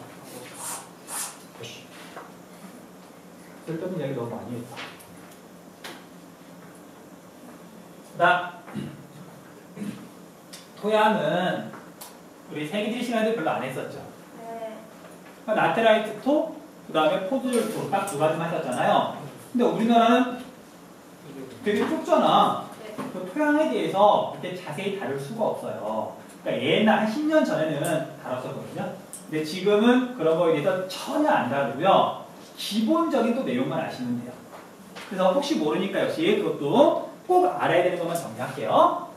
[SPEAKER 1] 쓸데없는 이야기 너무 많이 했다. 그다음 토양은 우리 세기질 시간에도 별로 안 했었죠.
[SPEAKER 3] 네.
[SPEAKER 1] 라테라이트 토, 그 다음에 포드를 토, 딱 두 가지만 했었잖아요. 근데 우리나라는 되게 좁잖아. 그 토양에 대해서 이렇게 자세히 다룰 수가 없어요. 그러니까 옛날 한 10년 전에는 다뤘었거든요. 근데 지금은 그런 거에 대해서 전혀 안 다루고요. 기본적인 또 내용만 아시면 돼요. 그래서 혹시 모르니까 역시 그것도 꼭 알아야 되는 것만 정리할게요.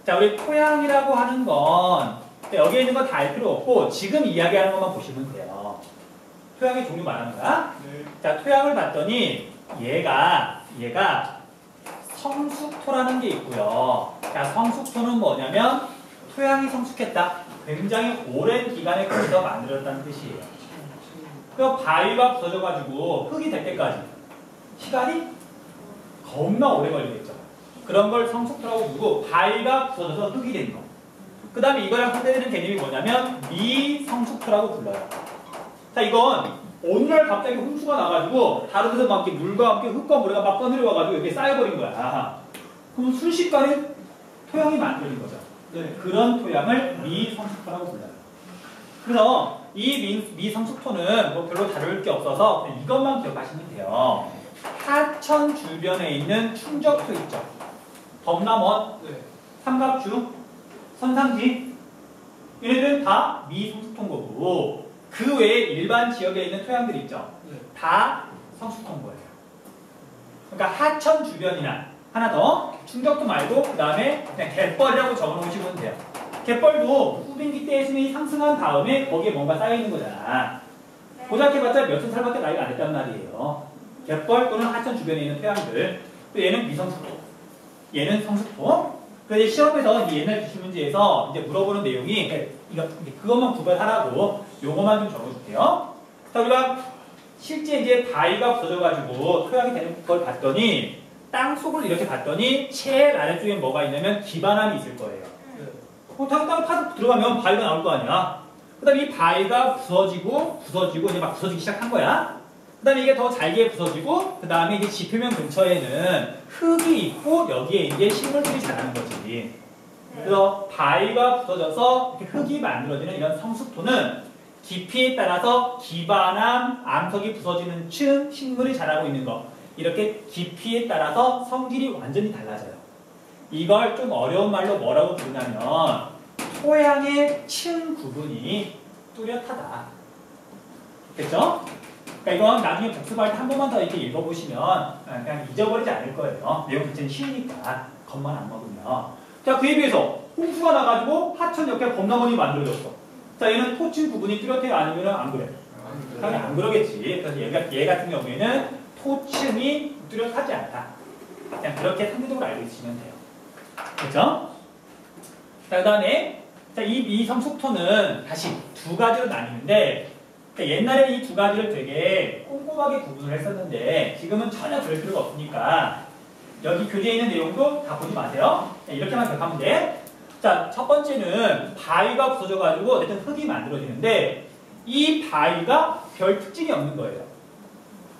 [SPEAKER 1] 자, 우리 토양이라고 하는 건 여기에 있는 건 다 알 필요 없고 지금 이야기하는 것만 보시면 돼요. 토양의 종류 말하는 거야. 자, 토양을 봤더니 얘가 성숙토라는 게 있고요. 자, 성숙토는 뭐냐면 토양이 성숙했다. 굉장히 오랜 기간에 걸쳐 만들어졌다는 뜻이에요. 그 바위가 부서져가지고 흙이 될 때까지 시간이 겁나 오래 걸리겠죠. 그런 걸 성숙토라고 부르고 바위가 부서져서 흙이 된 거. 그 다음에 이거랑 상대되는 개념이 뭐냐면 미성숙토라고 불러요. 자, 이건 오늘날 갑자기 홍수가 나가지고 다른 데서 막 이렇게 물과 함께 흙과 모래가 막 떠내려와가지고 이렇게 쌓여버린 거야. 그럼 순식간에 토양이 만들어진 거죠.
[SPEAKER 2] 네.
[SPEAKER 1] 그런 토양을 미성숙토라고 불러요. 그래서 이 미성숙토는 뭐 별로 다룰 게 없어서 그냥 이것만 기억하시면 돼요. 하천 주변에 있는 충적토 있죠. 범람원,
[SPEAKER 2] 네.
[SPEAKER 1] 삼각주, 선상지 얘네들은 다 미성숙토인 거고 그 외에 일반 지역에 있는 토양들 있죠.
[SPEAKER 2] 네.
[SPEAKER 1] 다 성숙토인 거예요. 그러니까 하천 주변이나 하나 더 충적토 말고 그 다음에 그냥 갯벌이라고 적어놓으시면 돼요. 갯벌도 후빙기 때 수면이 상승한 다음에 거기에 뭔가 쌓여있는 거잖아. 고작 해봤자 몇천 살밖에 나이가 안 됐단 말이에요. 갯벌 또는 하천 주변에 있는 토양들. 또 얘는 미성숙토. 얘는 성숙토. 그래서 시험에서 이 옛날 기출문제에서 이제 물어보는 내용이 그것만 구별하라고 요거만 좀 적어줄게요. 자, 우리가 실제 이제 바위가 부서져가지고 토양이 되는 걸 봤더니 땅 속을 이렇게 봤더니 제일 아래쪽에 뭐가 있냐면 기반함이 있을 거예요. 땅 파서 들어가면 바위가 나올 거 아니야. 그 다음에 이 바위가 부서지고 이제 막 부서지기 시작한 거야. 그 다음에 이게 더 잘게 부서지고 그 다음에 이제 지표면 근처에는 흙이 있고 여기에 이제 식물들이 자라는 거지. 그래서 바위가 부서져서 이렇게 흙이 만들어지는 이런 성숙토는 깊이에 따라서 기반함, 암석이 부서지는 층, 식물이 자라고 있는 거 이렇게 깊이에 따라서 성질이 완전히 달라져요. 이걸 좀 어려운 말로 뭐라고 부르냐면 토양의 층 구분이 뚜렷하다. 됐죠? 그러니까 이건 나중에 복습할 때 한 번만 더 이렇게 읽어보시면 그냥 잊어버리지 않을 거예요. 내용 자체는 쉬우니까 겉만 안 먹으면. 자, 그에 비해서 홍수가 나가지고 하천 옆에 범람원이 만들어졌어. 자, 얘는 토층 구분이 뚜렷해요? 아니면 안 그래? 당연히 안 그러겠지. 그래서 얘 같은 경우에는 토층이 뚜렷하지 않다. 그냥 그렇게 상대적으로 알고 있으면 돼요. 그렇죠? 자, 그 다음에 이 미성숙토는 다시 두 가지로 나뉘는데 옛날에 이 두 가지를 되게 꼼꼼하게 구분을 했었는데 지금은 전혀 그럴 필요가 없으니까 여기 교재에 있는 내용도 다 보지 마세요. 이렇게만 기억하면 돼. 자, 첫 번째는 바위가 부서져가지고 어쨌든 흙이 만들어지는데 이 바위가 별 특징이 없는 거예요.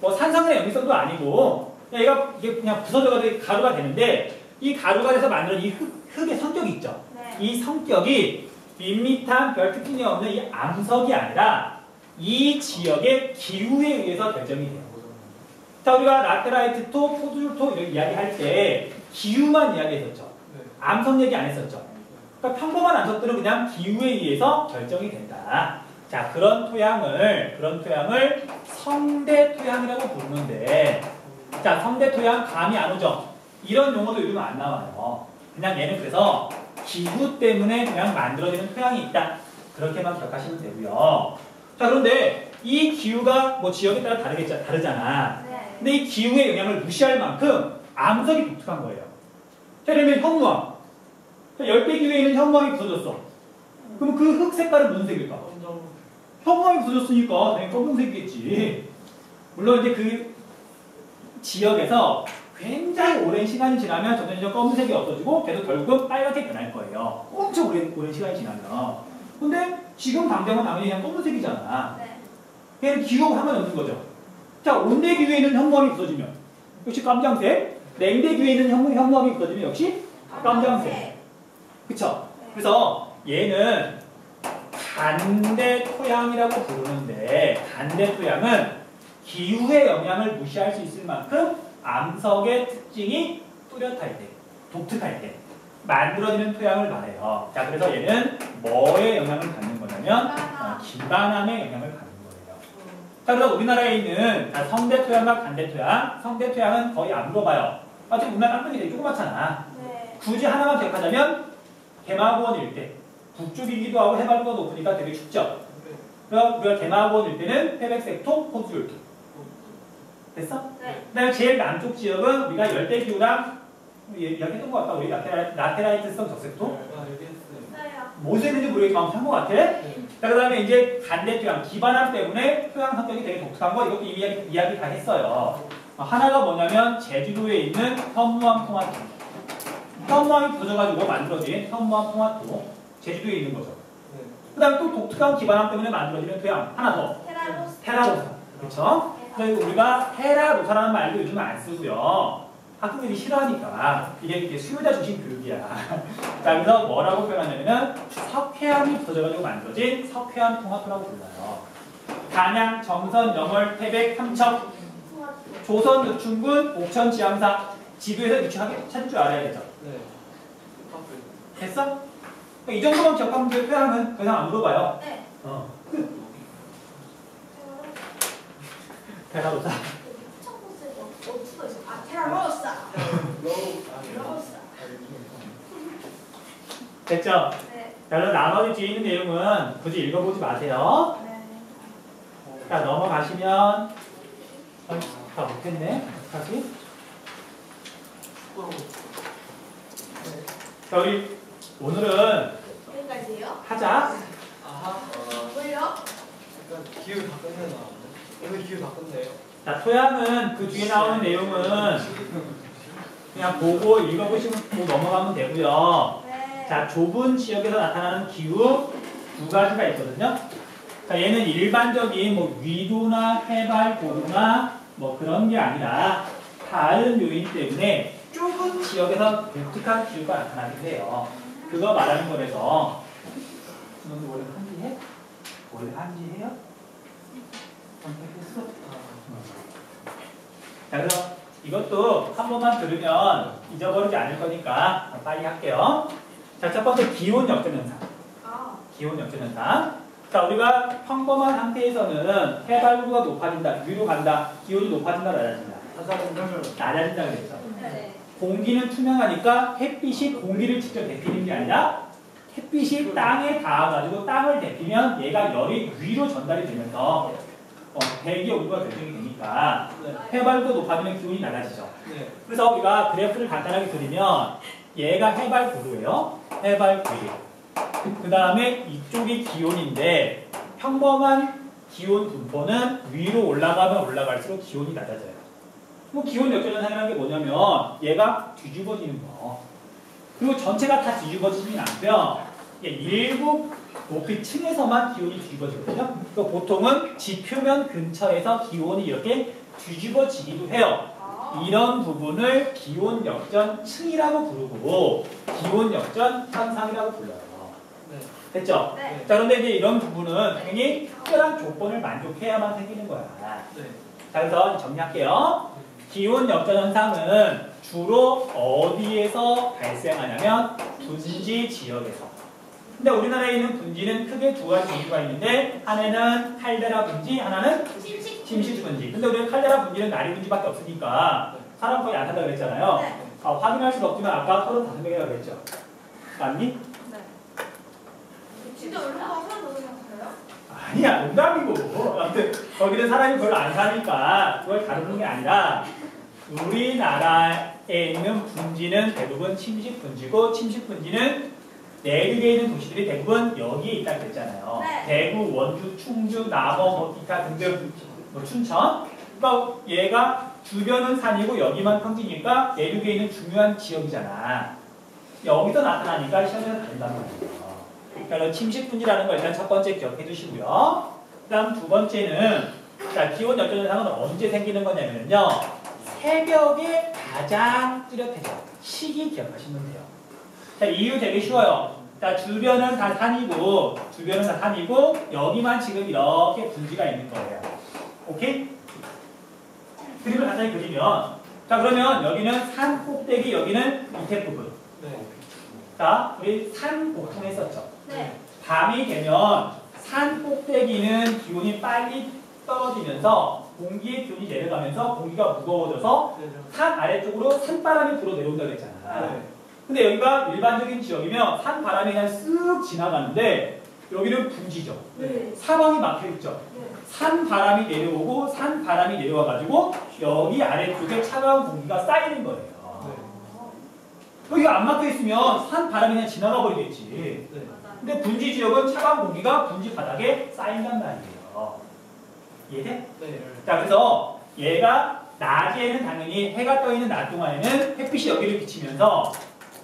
[SPEAKER 1] 뭐 산성의 영리성도 아니고 이게 그냥 부서져가지고 가루가 되는데 이 가루가 돼서 만들어진 이 흙의 성격이 있죠.
[SPEAKER 4] 네.
[SPEAKER 1] 이 성격이 밋밋한 별 특징이 없는 이 암석이 아니라 이 지역의 기후에 의해서 결정이 돼요. 자, 우리가 라테라이트 토, 포도줄토 이렇게 이야기할 때 기후만 이야기했었죠. 암석 얘기 안 했었죠. 그러니까 평범한 암석들은 그냥 기후에 의해서 결정이 된다. 자, 그런 토양을 성대 토양이라고 부르는데, 자, 성대 토양 감이 안 오죠? 이런 용어도 요즘 안 나와요. 그냥 얘는 그래서 기후 때문에 그냥 만들어지는 토양이 있다. 그렇게만 기억하시면 되고요. 자, 그런데 이 기후가 뭐 지역에 따라 다르잖아.
[SPEAKER 4] 네.
[SPEAKER 1] 근데 이 기후의 영향을 무시할 만큼 암석이 독특한 거예요. 자, 그러면 현무암. 10배 기후에 있는 현무암이 부서졌어. 그럼 그 흙 색깔은 무슨 색일까? 현무암이 부서졌으니까 당연히 검정색이겠지. 물론 이제 그 지역에서 굉장히 오랜 시간이 지나면 점점 검은색이 없어지고 계속 결국은 빨갛게 변할 거예요. 엄청 오랜 시간이 지나면. 근데 지금 당장은 당연히 그냥 검은색이잖아.
[SPEAKER 4] 네.
[SPEAKER 1] 걔는 기후하고 상관이 없는 거죠. 자, 온대 기후에 있는 현무암이 부서지면 역시 깜장색. 냉대 기후에 있는 현무암이 부서지면 역시 깜장색. 그쵸? 그래서 얘는 간대 토양이라고 부르는데 간대 토양은 기후의 영향을 무시할 수 있을 만큼 암석의 특징이 뚜렷할 때, 독특할 때 만들어지는 토양을 말해요. 자, 그래서 얘는 뭐에 영향을 받는 거냐면 기반함에 영향을 받는 거예요. 자, 그래서 우리나라에 있는 성대 토양과 간대 토양, 성대 토양은 거의 안 물어봐요. 지금 우리나라 땅덩이 되게 조그맣잖아.
[SPEAKER 4] 네.
[SPEAKER 1] 굳이 하나만 기억하자면 개마고원 일대, 북쪽이기도 하고 해발도가 높으니까 되게 춥죠. 그래서 우리가 개마고원 일대는 회백색토, 포도줄토. 됐어?
[SPEAKER 4] 네.
[SPEAKER 1] 그다음에 제일 남쪽 지역은 우리가 열대기후랑 이야기했던 것 같다. 우리 라테라이트성 적색토?
[SPEAKER 2] 얘기했어요.
[SPEAKER 4] 있어요.
[SPEAKER 1] 뭐서 했는지 모르겠지만 한것 같아.
[SPEAKER 2] 네.
[SPEAKER 1] 자, 그 다음에 이제 반대 토양, 기반함 때문에 토양 성격이 되게 독특한 거 이것도 이야기 다 했어요. 하나가 뭐냐면 제주도에 있는 현무암 토마토. 현무암이 부서져가지고 만들어진 현무암 토마토. 제주도에 있는 거죠. 그 다음에 또 독특한 기반함 때문에 만들어지는 토양. 하나 더. 테라로사. 그렇죠? 그래서 우리가 테라로사라는 말도 요즘 안 쓰고요. 학생들이 싫어하니까 이게 수요자 중심 교육이야. 자, 그래서 뭐라고 표현하냐면은 석회암이 부서져가지고 만들어진 석회암 토마토라고 불러요. 단양, 정선, 영월, 태백, 삼척, 조선, 노충군, 옥천, 지향사. 지도에서 위치하게 찾을 줄 알아야겠죠.
[SPEAKER 2] 네.
[SPEAKER 1] 됐어? 이 정도만 기억하면 돼. 토양은 더 이상 안 물어봐요.
[SPEAKER 3] 네.
[SPEAKER 1] 테라로사.
[SPEAKER 3] 테라로사.
[SPEAKER 1] 됐죠?
[SPEAKER 3] 네.
[SPEAKER 1] 자, 그럼 나머지 뒤에 있는 내용은 굳이 읽어보지 마세요.
[SPEAKER 3] 네.
[SPEAKER 1] 자, 넘어가시면 다 못했네. 다시. 자, 우리 오늘은
[SPEAKER 3] 여기까지예요?
[SPEAKER 1] 하자.
[SPEAKER 2] 아하.
[SPEAKER 3] 왜요?
[SPEAKER 2] 약간 기후 다 끝내나. 오늘 기후 다 끝내요.
[SPEAKER 1] 자, 토양은 그 뒤에 나오는 내용은 그냥 보고 읽어보시고 넘어가면 되고요.
[SPEAKER 3] 네.
[SPEAKER 1] 자, 좁은 지역에서 나타나는 기후 두 가지가 있거든요. 자, 얘는 일반적인 뭐 위도나 해발 고도나 뭐 그런 게 아니라 다른 요인 때문에 좁은 지역에서 독특한 기후가 나타나기도 해요. 그거 말하는 거라서. 너는 원래 한지해? 원래 한지해요? 선택했어? 자, 그럼 이것도 한 번만 들으면 잊어버리지 않을 거니까 빨리 할게요. 자, 첫 번째 기온 역전현상. 기온 역전현상. 자, 우리가 평범한 상태에서는 해발고도가 높아진다, 위로 간다, 기온이 높아진다, 낮아진다. 낮아진다 그랬죠.
[SPEAKER 3] 네.
[SPEAKER 1] 공기는 투명하니까 햇빛이 공기를 직접 데피는 게 아니라 햇빛이 땅에 닿아가지고 땅을 데피면 얘가 열이 위로 전달이 되면서 대기 온도가 결정이 되니까 해발도 높아지면 기온이 낮아지죠.
[SPEAKER 2] 네.
[SPEAKER 1] 그래서 우리가 그래프를 간단하게 그리면 얘가 해발 고도예요. 해발 고도. 그 다음에 이쪽이 기온인데 평범한 기온 분포는 위로 올라가면 올라갈수록 기온이 낮아져요. 뭐 기온 역전현상이라는 게 뭐냐면 얘가 뒤집어지는 거. 그리고 전체가 다 뒤집어지진 않고요. 일부 높이 층에서만 기온이 뒤집어지거든요. 그러니까 보통은 지표면 근처에서 기온이 이렇게 뒤집어지기도 해요. 이런 부분을 기온 역전 층이라고 부르고 기온 역전 현상이라고 불러요.
[SPEAKER 2] 네.
[SPEAKER 1] 됐죠?
[SPEAKER 3] 네.
[SPEAKER 1] 자, 그런데 이제 이런 부분은 당연히 특별한 조건을 만족해야만 생기는 거야.
[SPEAKER 2] 네.
[SPEAKER 1] 자, 그래서 정리할게요. 기온 역전 현상은 주로 어디에서 발생하냐면 분지 지역에서. 근데 우리나라에 있는 분지는 크게 두 가지 분지가 있는데 하나는 칼데라 분지, 하나는 침식 분지. 근데 우리가 칼데라 분지는 나리 분지밖에 없으니까 사람 거의 안 산다고 그랬잖아요.
[SPEAKER 3] 네.
[SPEAKER 1] 확인할 수는 없지만 아까 35명이라고 그랬죠. 맞니?
[SPEAKER 3] 네. 진짜 얼마나 사람 너무 많아요?
[SPEAKER 1] 아니야, 농담이고. 아무튼 거기는 사람이 별로 안 사니까 그걸 다루는 게 아니라 우리나라에 있는 분지는 대부분 침식 분지고 침식 분지는 내륙에 있는 도시들이 대부분 여기에 있다고 그랬잖아요.
[SPEAKER 3] 네.
[SPEAKER 1] 대구, 원주, 충주, 남원, 뭐 기타 등등, 뭐 춘천. 그러니까 얘가 주변은 산이고 여기만 평지니까 내륙에 있는 중요한 지역이잖아. 여기서 나타나니까 시험에서 다른단 말이에요. 그러니까 침식 분지라는 거 일단 첫 번째 기억해 두시고요. 그 다음 두 번째는 자, 기온 역전 현상은 언제 생기는 거냐면요. 새벽에 가장 뚜렷해져. 시기 기억하시면 돼요. 자, 이유 되게 쉬워요. 자, 주변은 다 산이고 여기만 지금 이렇게 분지가 있는 거예요. 오케이? 그림을 간단히 그리면 자, 그러면 여기는 산 꼭대기, 여기는 밑에 부분.
[SPEAKER 2] 네.
[SPEAKER 1] 자, 우리 산 보통 했었죠.
[SPEAKER 3] 네.
[SPEAKER 1] 밤이 되면 산 꼭대기는 기온이 빨리 떨어지면서 공기의 기온이 내려가면서 공기가 무거워져서 산 아래쪽으로 산바람이 불어 내려온다고 했잖아.
[SPEAKER 2] 네.
[SPEAKER 1] 근데 여기가 일반적인 지역이면 산바람이 그냥 쓱 지나가는데 여기는 분지죠.
[SPEAKER 3] 네.
[SPEAKER 1] 사방이 막혀있죠. 산바람이 내려오고 산바람이 내려와가지고 여기 아래쪽에 차가운 공기가 쌓이는 거예요. 여기가 안 막혀 있으면 산 바람이 그냥 지나가 버리겠지.
[SPEAKER 2] 네.
[SPEAKER 1] 근데 분지 지역은 차가운 공기가 분지 바닥에 쌓인단 말이에요. 이해돼?
[SPEAKER 2] 네.
[SPEAKER 1] 자, 그래서 얘가 낮에는 당연히 해가 떠 있는 낮 동안에는 햇빛이 여기를 비치면서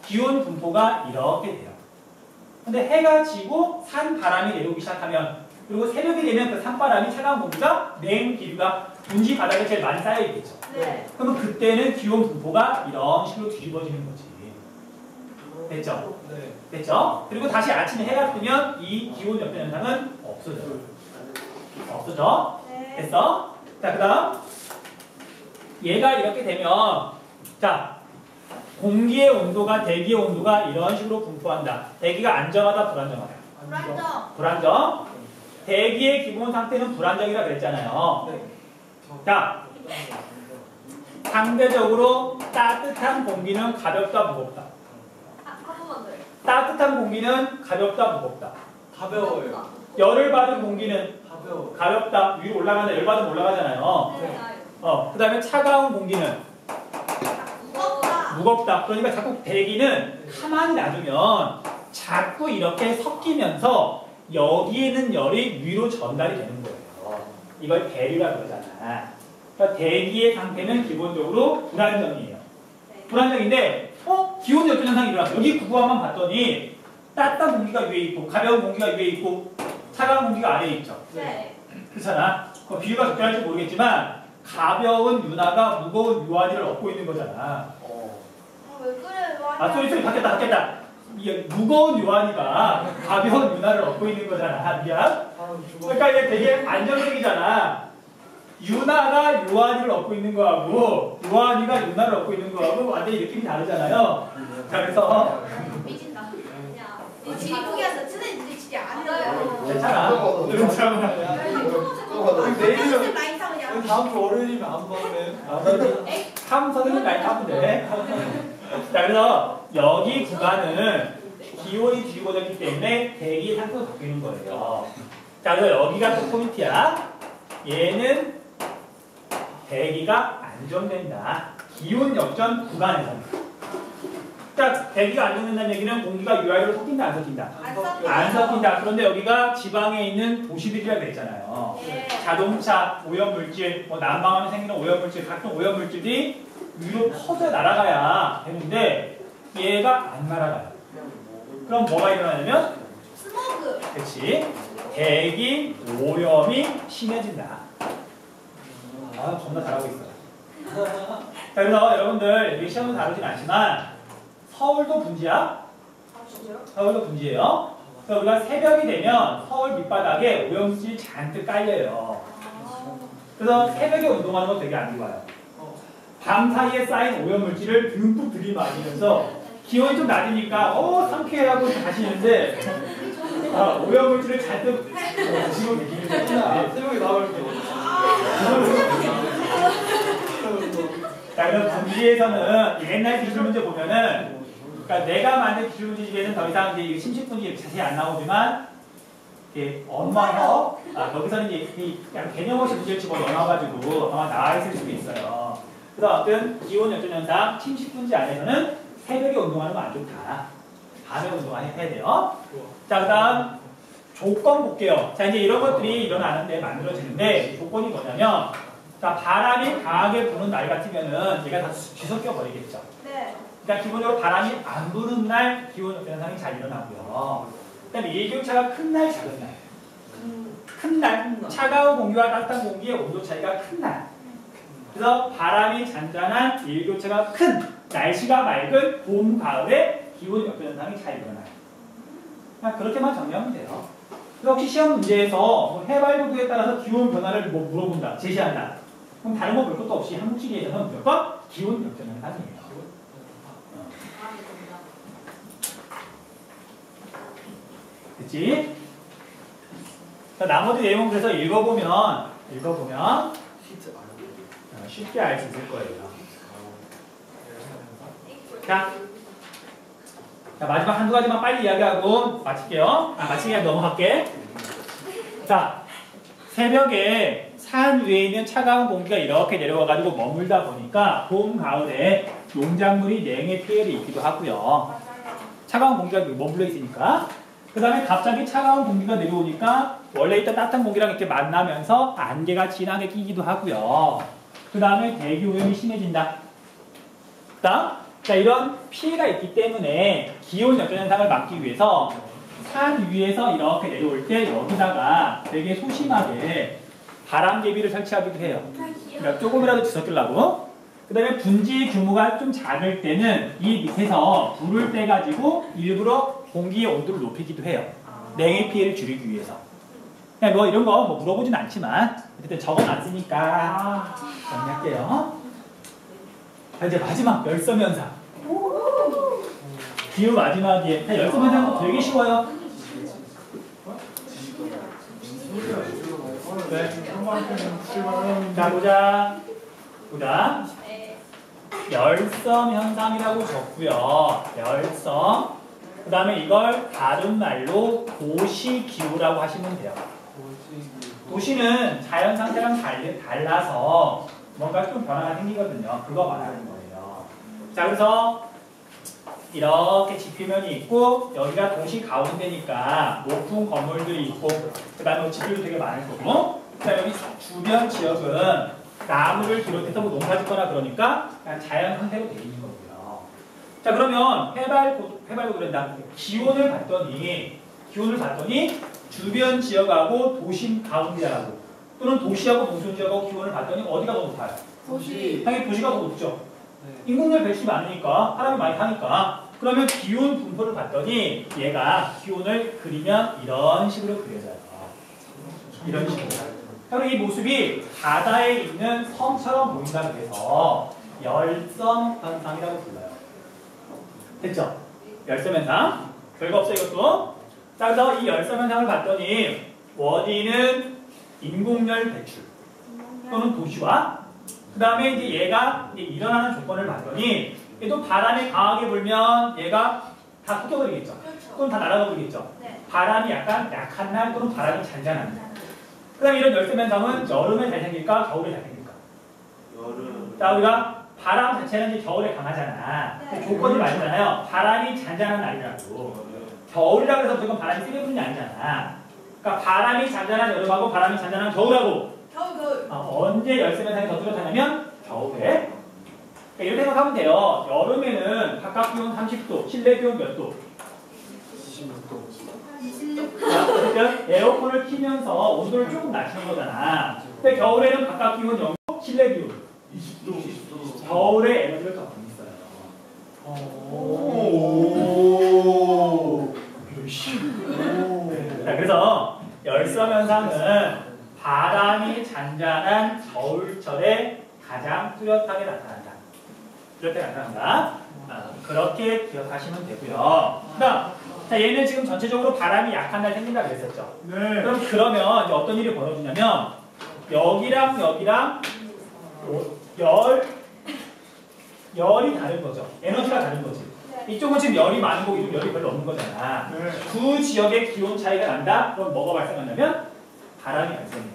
[SPEAKER 1] 기온 분포가 이렇게 돼요. 근데 해가 지고 산 바람이 내려오기 시작하면 그리고 새벽이 되면 그 산바람이 차가운 공기가 냉기류가 분지 바닥에 제일 많이 쌓여 있겠죠.
[SPEAKER 4] 네.
[SPEAKER 1] 그러면 그때는 기온 분포가 이런 식으로 뒤집어지는 거지. 됐죠?
[SPEAKER 2] 네.
[SPEAKER 1] 됐죠? 그리고 다시 아침에 해가 뜨면 이 기온 역변 현상은 없어져요. 없어져?
[SPEAKER 4] 네.
[SPEAKER 1] 됐어? 자, 그 다음 얘가 이렇게 되면 자, 공기의 온도가 대기의 온도가 이런 식으로 분포한다. 대기가 안정하다, 불안정하다.
[SPEAKER 3] 불안정.
[SPEAKER 1] 불안정. 대기의 기본 상태는 불안정이라 그랬잖아요.
[SPEAKER 2] 네.
[SPEAKER 1] 자, 상대적으로 따뜻한 공기는 가볍다, 무겁다.
[SPEAKER 4] 한 번만 더요.
[SPEAKER 1] 따뜻한 공기는 가볍다, 무겁다.
[SPEAKER 2] 가벼워요.
[SPEAKER 1] 열을 받은 공기는
[SPEAKER 2] 가벼워.
[SPEAKER 1] 가볍다, 위로 올라간다, 열 받으면 올라가잖아요.
[SPEAKER 4] 네.
[SPEAKER 1] 그 다음에 차가운 공기는
[SPEAKER 3] 무겁다.
[SPEAKER 1] 무겁다. 그러니까 자꾸 대기는 가만히 놔두면 자꾸 이렇게 섞이면서 여기에는 열이 위로 전달이 되는 거예요. 이걸 대류라 그러잖아. 그러니까 대기의 상태는 기본적으로 불안정이에요. 불안정인데 기온 역전 현상이 일어났어. 여기 구구함만 봤더니 따뜻한 공기가 위에 있고 가벼운 공기가 위에 있고 차가운 공기가 아래에 있죠.
[SPEAKER 4] 네.
[SPEAKER 1] 그렇잖아. 비유가 적절할지 모르겠지만 가벼운 윤하가 무거운 유한이를 얻고 있는 거잖아.
[SPEAKER 3] 왜 그래?
[SPEAKER 1] 아, 소리 바뀌었다. 이게 무거운 유한이가 가벼운 윤하를 얻고 있는 거잖아. 미안. 그러니까 이게 되게 안정적이잖아. 윤하가 유한이를 얻고 있는 거하고 유한이가 윤하를 얻고 있는 거하고 완전히 느낌이 다르잖아요. 자, 그래서
[SPEAKER 3] 삐진다.
[SPEAKER 4] 그냥
[SPEAKER 3] 지리 포기한다. 쓰는 지리 안
[SPEAKER 4] 맞아요.
[SPEAKER 3] 해요.
[SPEAKER 1] 괜찮아. 괜찮아.
[SPEAKER 2] 내일은
[SPEAKER 3] 라인 타고 그냥.
[SPEAKER 2] 다음 주 월요일이면 안 받네.
[SPEAKER 1] 탐선은 날 타면 돼. 자, 그래서 여기 구간은 기온이 뒤집어졌기 때문에 대기 상태가 바뀌는 거예요. 자, 그래서 여기가 또 포인트야. 얘는 대기가 안정된다. 기온 역전 구간에서는. 자, 대기가 안정된다는 얘기는 공기가 유아로 섞인다, 안 섞인다? 안 섞인다. 그런데 여기가 지방에 있는 도시들이라 그랬잖아요.
[SPEAKER 3] 예.
[SPEAKER 1] 자동차, 오염물질, 난방하면 생기는 오염물질, 각종 오염물질이 위로 퍼져 날아가야 되는데 얘가 안 날아가요. 그럼 뭐가 일어나냐면
[SPEAKER 3] 스모그.
[SPEAKER 1] 그렇지. 대기 오염이 심해진다. 아, 겁나 잘하고 있어. 자, 그래서 여러분들 여기 시험은 다루진 않지만 서울도 분지야.
[SPEAKER 4] 아, 진짜요?
[SPEAKER 1] 서울도 분지예요. 그래서 우리가 새벽이 되면 서울 밑바닥에 오염물질이 잔뜩 깔려요. 그래서 새벽에 운동하는 거 되게 안 좋아요. 밤 사이에 쌓인 오염물질을 듬뿍 들이마시면서 기온이 좀 낮으니까 상쾌하고 가시는데 오염물질을 잔뜩 드시고 계시는 거예요.
[SPEAKER 2] 새벽에 나올 때.
[SPEAKER 1] 자, 그럼 분지에서는 옛날 기술 문제 보면은 그러니까 내가 만든 기술 문제 중에는 더 이상 이제 심식분지 자세히 안 나오지만 엄마서 거기서는 이제 약간 개념 없이 문제를 집어넣어가지고 아마 나와 있을 수도 있어요. 그래서 어떤 기온 역전 현상 침식분지 안에서는 새벽에 운동하는 거 안 좋다. 밤에 운동해야 돼요. 자, 그다음 조건 볼게요. 자, 이제 이런 것들이 일어나는데 만들어지는데 조건이 뭐냐면 자, 바람이 강하게 부는 날 같으면은 얘가 다 뒤섞여 버리겠죠.
[SPEAKER 3] 네.
[SPEAKER 1] 그러니까 기본적으로 바람이 안 부는 날 기온 역전 현상이 잘 일어나고요. 그다음에 일교차가 큰 날, 작은 날. 큰 날, 차가운 공기와 따뜻한 공기의 온도 차이가 큰 날. 그래서 바람이 잔잔한 일교차가 큰 날씨가 맑은 봄, 가을에 기온 역전 현상이 잘 일어나요. 그냥 그렇게만 정리하면 돼요. 그래서 혹시 시험 문제에서 뭐 해발 고도에 따라서 기온 변화를 뭐 물어본다, 제시한다. 그럼 다른 거 볼 것도 없이 한국지리에서는 무조건 기온 역전 현상이에요. 그치? 자, 나머지 내용 그래서 읽어보면 쉽게 알 수 있을 거예요. 자, 마지막 한두 가지만 빨리 이야기하고 마칠게요. 마치기 넘어갈게. 자, 새벽에 산 위에 있는 차가운 공기가 이렇게 내려와가지고 머물다 보니까 봄, 가을에 농작물이 냉해 피해를 입기도 하고요. 차가운 공기가 머물러 있으니까. 그 다음에 갑자기 차가운 공기가 내려오니까 원래 있던 따뜻한 공기랑 이렇게 만나면서 안개가 진하게 끼기도 하고요. 그 다음에 대기 오염이 심해진다. 그 다음, 자, 이런 피해가 있기 때문에 기온 역전 현상을 막기 위해서 산 위에서 이렇게 내려올 때 여기다가 되게 소심하게 바람개비를 설치하기도 해요. 그러니까 조금이라도 뒤섞이려고. 그 다음에 분지 규모가 좀 작을 때는 이 밑에서 불을 떼가지고 일부러 공기의 온도를 높이기도 해요. 냉해 피해를 줄이기 위해서. 그냥 뭐 이런 거 뭐 물어보진 않지만 어쨌든 적어놨으니까 정리할게요. 자, 이제 마지막 열섬현상. 기후 마지막이에. 자, 열섬현상도 되게 쉬워요. 네. 자, 보자. 보자. 열섬 현상이라고 적고요. 열섬. 그 다음에 이걸 다른 말로 도시기후라고 하시면 돼요. 도시는 자연 상태랑 달라서 뭔가 좀 변화가 생기거든요. 그거 말하는 거예요. 자, 그래서 이렇게 지표면이 있고 여기가 도시 가운데니까 높은 건물들이 있고 그 다음에 집들도 되게 많을 거고 그 다음에 여기 주변 지역은 나무를 비롯해서 뭐 농사 짓거나 그러니까 그냥 자연 상태로 되어 있는 거고요. 자, 그러면 해발고 그런다. 기온을 봤더니 주변 지역하고 도심 가운데하고 또는 도시하고 농촌 지역하고 기온을 봤더니 어디가 더 높아요?
[SPEAKER 3] 도시.
[SPEAKER 1] 당연히 도시가 더 높죠. 인구를 배출이 많으니까 사람이 많이 사니까 그러면 기온 분포를 봤더니 얘가 기온을 그리면 이런 식으로 그려져요. 이런 식으로. 그리고 이 모습이 바다에 있는 섬처럼 보인다고 해서 열섬 현상이라고 불러요. 됐죠? 열섬 현상. 별거 없어요, 이것도. 자, 그래서 이 열섬 현상을 봤더니 원인은 인공열 배출 또는 도시화. 그 다음에 이제 얘가 일어나는 조건을 봤더니 얘도 바람이 강하게 불면 얘가 다 섞여버리겠죠. 또는 다 날아가 버리겠죠. 바람이 약간 약한 날 또는 바람이 잔잔한 날. 그 다음에 이런 열섬 현상은 여름에 잘 생길까 겨울에 잘 생길까? 여름. 자, 우리가 바람 자체는 이제 겨울에 강하잖아. 조건이 맞잖아요. 바람이 잔잔한 날이라고. 겨울이라 그래서 무조건 바람이 세게 부는 게 아니잖아. 그러니까 바람이 잔잔한 여름하고 바람이 잔잔한 겨울하고
[SPEAKER 3] 겨울.
[SPEAKER 1] 언제 열섬 현상이 더 뚜렷하냐면 겨울에. 그러니까 이렇게 생각하면 돼요. 여름에는 바깥 기온 30도, 실내 기온 몇 도?
[SPEAKER 3] 26도.
[SPEAKER 1] 그러니까 에어컨을 키면서 온도를 조금 낮추는 거잖아. 근데 겨울에는 바깥 기온 0도, 실내 기온 20도. 겨울에 에너지를 더 많이 써요. 오. 자, 그래서 열섬 현상은 바람이 잔잔한 겨울철에 가장 뚜렷하게 나타난다. 그렇게 기억하시면 되고요. 그다음, 자, 얘는 지금 전체적으로 바람이 약한 날 생긴다고 그랬었죠.
[SPEAKER 2] 네.
[SPEAKER 1] 그러면 이제 어떤 일이 벌어지냐면 여기랑 열이 다른 거죠. 에너지가 다른 거지. 이쪽은 지금 열이 많은 거고 이쪽은 열이 별로 없는 거잖아.
[SPEAKER 2] 네.
[SPEAKER 1] 두 지역의 기온 차이가 난다? 그럼 뭐가 발생하냐면 바람이 발생해요.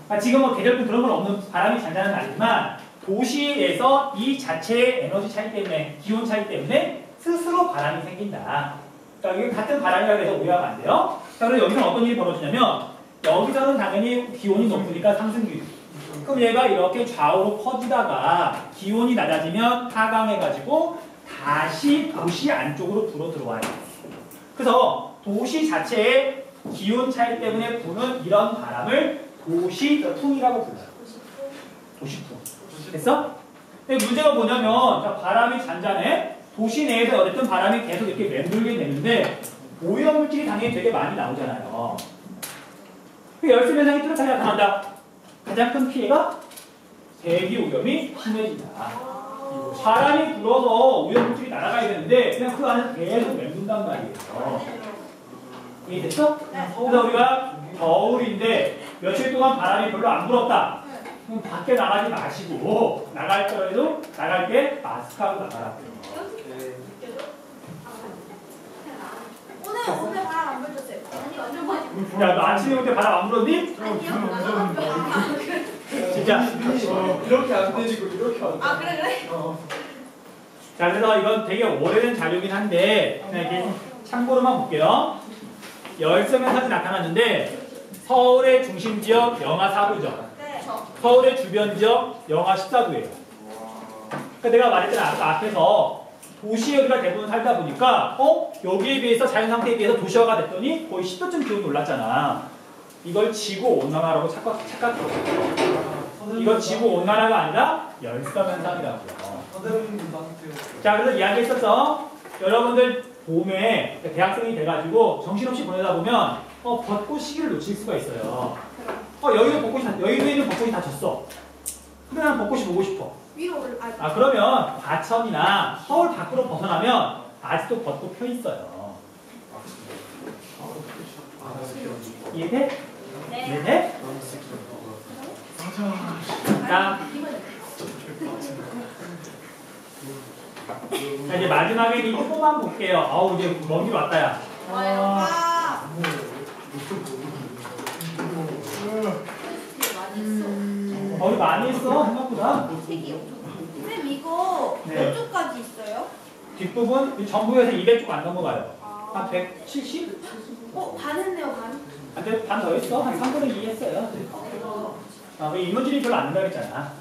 [SPEAKER 1] 그러니까 지금 뭐 계절도 그런 건 없는 바람이 잔잔한 날이지만 도시에서 이 자체의 에너지 차이 때문에 기온 차이 때문에 스스로 바람이 생긴다. 그러니까 이게 같은 바람이라고 해서 오해하면 안 돼요. 자, 그럼 여기서는 어떤 일이 벌어지냐면 여기서는 당연히 기온이 높으니까 상승기류. 그럼 얘가 이렇게 좌우로 퍼지다가 기온이 낮아지면 하강해가지고 다시 도시 안쪽으로 불어 들어와요. 그래서 도시 자체의 기온 차이 때문에 부는 이런 바람을 도시풍이라고 불러요. 도시풍. 됐어? 근데 문제가 뭐냐면 자, 바람이 잔잔해. 도시 내에서 어쨌든 바람이 계속 이렇게 맴돌게 되는데 오염물질이 당연히 되게 많이 나오잖아요. 그 열섬 현상이 뚜렷하게 나타난다. 가장 큰 피해가 대기 오염이 심해진다. 바람이 불어서 오염물질이 날아가야 되는데 그냥 그 안에서 계속 맴돈단 말이에요. 이해됐어? 그래서 우리가 겨울인데 며칠 동안 바람이 별로 안 불었다. 그럼 밖에 나가지 마시고 나갈 때라도 나갈 때 마스크하고 나가라.
[SPEAKER 3] 오늘 바람 안 불었어요. 아니 완전 많이.
[SPEAKER 1] 야, 너 아침에 올 때 바람 안 불었니? 진짜
[SPEAKER 2] 이렇게 안 내리고 이렇게 안
[SPEAKER 3] 아 그래?
[SPEAKER 1] 자, 그래서 이건 되게 오래된 자료긴 한데 그냥 이렇게 참고로만 볼게요. 열섬현상이 나타났는데 서울의 중심 지역 영하 4도죠. 서울의 주변 지역 영하 14도예요. 그러니까 내가 말했잖아. 아까 앞에서 도시에 우리가 대부분 살다 보니까 여기에 비해서 자연 상태에 비해서 도시화가 됐더니 거의 10도쯤 기온이 올랐잖아. 이걸 지구 온난화라고 착각해요. 이건 지구 온난화가 아니라 열섬 현상이라고요. 자, 그래서 이야기했었어. 여러분들 봄에 대학생이 돼가지고 정신없이 보내다 보면 벚꽃 시기를 놓칠 수가 있어요. 여의도에는 벚꽃이 다 졌어. 근데 난 벚꽃이 보고 싶어.
[SPEAKER 3] 위로 올라.
[SPEAKER 1] 그러면 과천이나 서울 밖으로 벗어나면 아직도 벚꽃 펴 있어요. 이해돼?
[SPEAKER 4] 네.
[SPEAKER 1] 이해돼? 자, 이제 마지막에 이 조금만 볼게요. 아우, 이제 먼 길 왔다, 야. 우리 많이 했어, 생각보다.
[SPEAKER 3] 쌤 이거
[SPEAKER 1] 네.
[SPEAKER 3] 몇 쪽까지 있어요?
[SPEAKER 1] 뒷부분 전부에서 200쪽 안 넘어가요. 한 170?
[SPEAKER 3] 반 했네요, 반.
[SPEAKER 1] 근데 반 더 했어. 한 3분의 2 했어요. 인문질이 별로 안 된다 그랬잖아.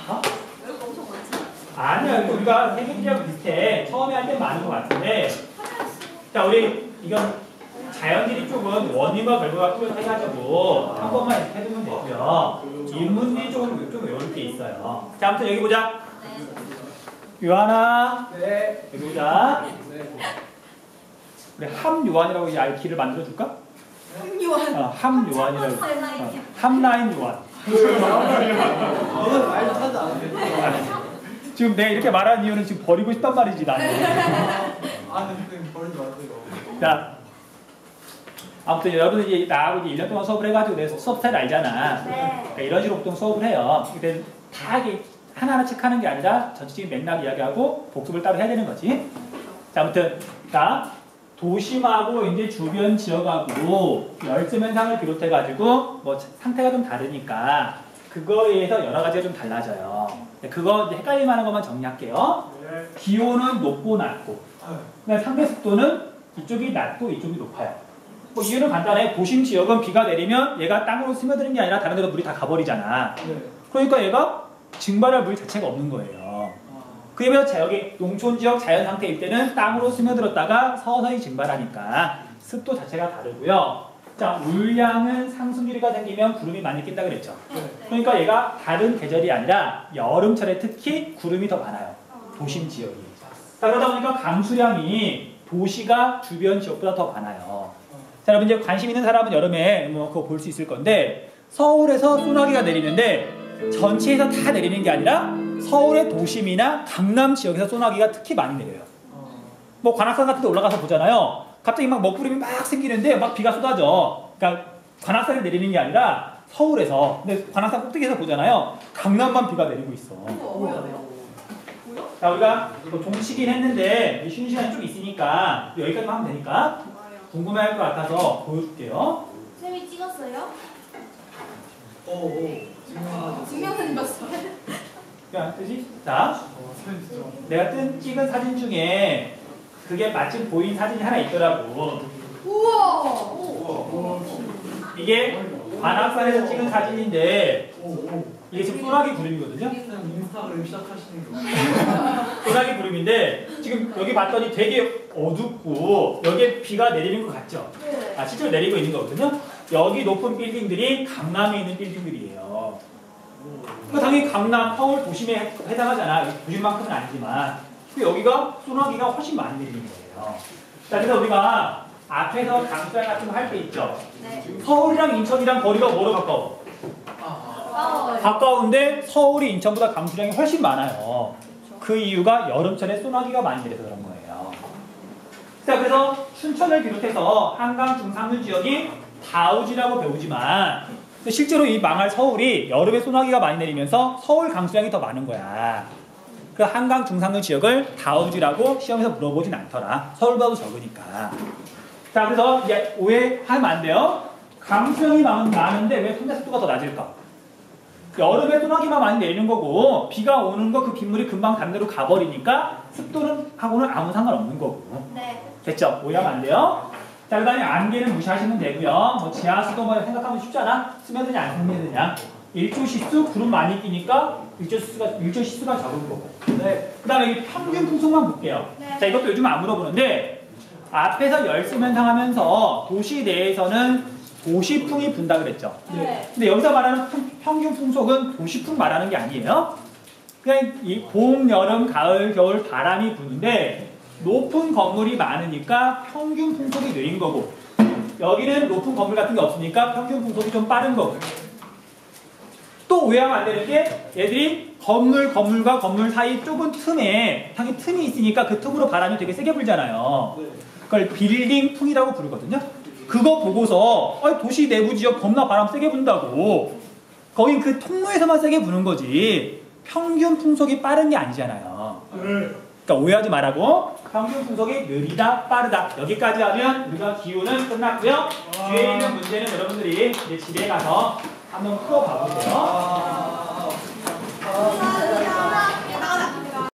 [SPEAKER 1] 어? 아니야, 우리가 세계지하고 비슷해. 처음에 할 때 많은 것 같은데. 자, 우리 이건 자연지리 쪽은 원인과 결과가 뚜렷해가지고 한 번만 이렇게 해두면 되고요. 인문지리 쪽은 좀 어려울 게 있어요. 자, 아무튼 여기 보자. 요한아.
[SPEAKER 2] 네.
[SPEAKER 1] 여기 보자.
[SPEAKER 2] 네.
[SPEAKER 1] 우리 함요한이라고 이 알키를 만들어 줄까?
[SPEAKER 3] 요한.
[SPEAKER 1] 함요한이라고. 함라인 요한.
[SPEAKER 2] 너는 말도 하나도 안 돼.
[SPEAKER 1] 지금 내가 이렇게 말하는 이유는 지금 버리고 싶단 말이지, 나는.
[SPEAKER 2] 근데 버리지 마세요.
[SPEAKER 1] 자, 아무튼 여러분들이 나하고 이제 1년 동안 수업을 해가지고 내 수업 스타일 알잖아. 그러니까 이런 식으로 보통 수업을 해요. 근데 다 이게 하나하나 체크하는 게 아니라 전체적인 맥락 이야기하고 복습을 따로 해야 되는 거지. 자, 아무튼 자, 도심하고 이제 주변 지역하고 열섬 현상을 비롯해가지고 뭐 상태가 좀 다르니까 그거에 의해서 여러 가지가 좀 달라져요. 그거 이제 헷갈릴 만한 것만 정리할게요. 기온은 높고 낮고, 그다음에 상대 습도는 이쪽이 낮고 이쪽이 높아요. 뭐 이유는 간단해. 도심 지역은 비가 내리면 얘가 땅으로 스며드는 게 아니라 다른 데로 물이 다 가버리잖아. 그러니까 얘가 증발할 물 자체가 없는 거예요. 그에 비해서 여기 농촌 지역 자연 상태일 때는 땅으로 스며들었다가 서서히 증발하니까 습도 자체가 다르고요. 자, 울량은 상승기류가 생기면 구름이 많이 낀다 그랬죠. 그러니까 얘가 다른 계절이 아니라 여름철에 특히 구름이 더 많아요. 도심 지역이. 자, 그러다 보니까 강수량이 도시가 주변 지역보다 더 많아요. 자, 여러분 이제 관심 있는 사람은 여름에 뭐 그거 볼 수 있을 건데 서울에서 소나기가 내리는데 전체에서 다 내리는 게 아니라 서울의 도심이나 강남 지역에서 소나기가 특히 많이 내려요. 뭐 관악산 같은 데 올라가서 보잖아요. 갑자기 막 먹구름이 막 생기는데 막 비가 쏟아져. 그러니까 관악산에 내리는 게 아니라 서울에서. 근데 관악산 꼭대기에서 보잖아요. 강남만 비가 내리고 있어. 자, 우리가 뭐 종치긴 했는데 쉬는 시간이 좀 있으니까 여기까지만 하면 되니까 궁금해할 것 같아서 보여줄게요.
[SPEAKER 3] 쌤이 찍었어요?
[SPEAKER 2] 오.
[SPEAKER 3] 증명사진 봤어.
[SPEAKER 1] 그냥 뜨지? 자, 내가 찍은 사진 중에 그게 마침 보인 사진이 하나 있더라고.
[SPEAKER 3] 우와.
[SPEAKER 1] 이게 관악산에서 찍은 사진인데 이게 지금 소나기 구름이거든요.
[SPEAKER 2] 인스타그램 시작하시는 거.
[SPEAKER 1] 소나기 구름인데 지금 여기 봤더니 되게 어둡고 여기에 비가 내리는 것 같죠?
[SPEAKER 3] 네.
[SPEAKER 1] 실제로 내리고 있는 거거든요. 여기 높은 빌딩들이 강남에 있는 빌딩들이에요. 그러니까 당연히 강남, 서울 도심에 해당하잖아. 도심만큼은 아니지만 여기가 소나기가 훨씬 많이 내리는 거예요. 자, 그래서 우리가 앞에서 강수량 같은 거 할 때 있죠.
[SPEAKER 3] 네.
[SPEAKER 1] 서울이랑 인천이랑 거리가 뭐로 가까워? 가까운데 서울이 인천보다 강수량이 훨씬 많아요. 그 이유가 여름철에 소나기가 많이 내려서 그런 거예요. 자, 그래서 춘천을 비롯해서 한강 중상류 지역이 다우지라고 배우지만 실제로 이 망할 서울이 여름에 소나기가 많이 내리면서 서울 강수량이 더 많은 거야. 그 한강 중상류 지역을 다우지라고 시험에서 물어보진 않더라. 서울보다도 적으니까. 자, 그래서 이제 오해하면 안 돼요. 강수량이 많은데 왜 상대 습도가 더 낮을까? 여름에 소나기만 많이 내리는 거고 비가 오는 거 그 빗물이 금방 담내로 가버리니까 습도는 하고는 아무 상관없는 거고.
[SPEAKER 3] 네.
[SPEAKER 1] 됐죠? 오해하면 안 돼요. 자, 그 다음에 안개는 무시하시면 되고요. 뭐 지하수도 뭐 생각하면 쉽잖아. 스며드냐 안 스며드냐. 일조시수 구름 많이 끼니까 일조시수가 적은 거고.
[SPEAKER 2] 네.
[SPEAKER 1] 그 다음에 이 평균 풍속만 볼게요.
[SPEAKER 3] 네.
[SPEAKER 1] 자, 이것도 요즘 안 물어보는데 앞에서 열수면상하면서 도시 내에서는 도시풍이 분다 그랬죠.
[SPEAKER 4] 네.
[SPEAKER 1] 근데 여기서 말하는 평균 풍속은 도시풍 말하는 게 아니에요. 그냥 이 봄, 여름, 가을, 겨울 바람이 부는데 높은 건물이 많으니까 평균 풍속이 느린 거고 여기는 높은 건물 같은 게 없으니까 평균 풍속이 좀 빠른 거고 또 오해하면 안 되는 게 얘들이 건물과 건물 사이 좁은 틈에 당연히 틈이 있으니까 그 틈으로 바람이 되게 세게 불잖아요. 그걸 빌딩 풍이라고 부르거든요. 그거 보고서 도시 내부 지역 겁나 바람 세게 분다고 거긴 그 통로에서만 세게 부는 거지 평균 풍속이 빠른 게 아니잖아요. 그러니까 오해하지 말라고 평균 풍속이 느리다 빠르다 여기까지 하면 우리가 기후는 끝났고요. 뒤에 있는 문제는 여러분들이 이제 집에 가서 한번 풀어봐 보세요.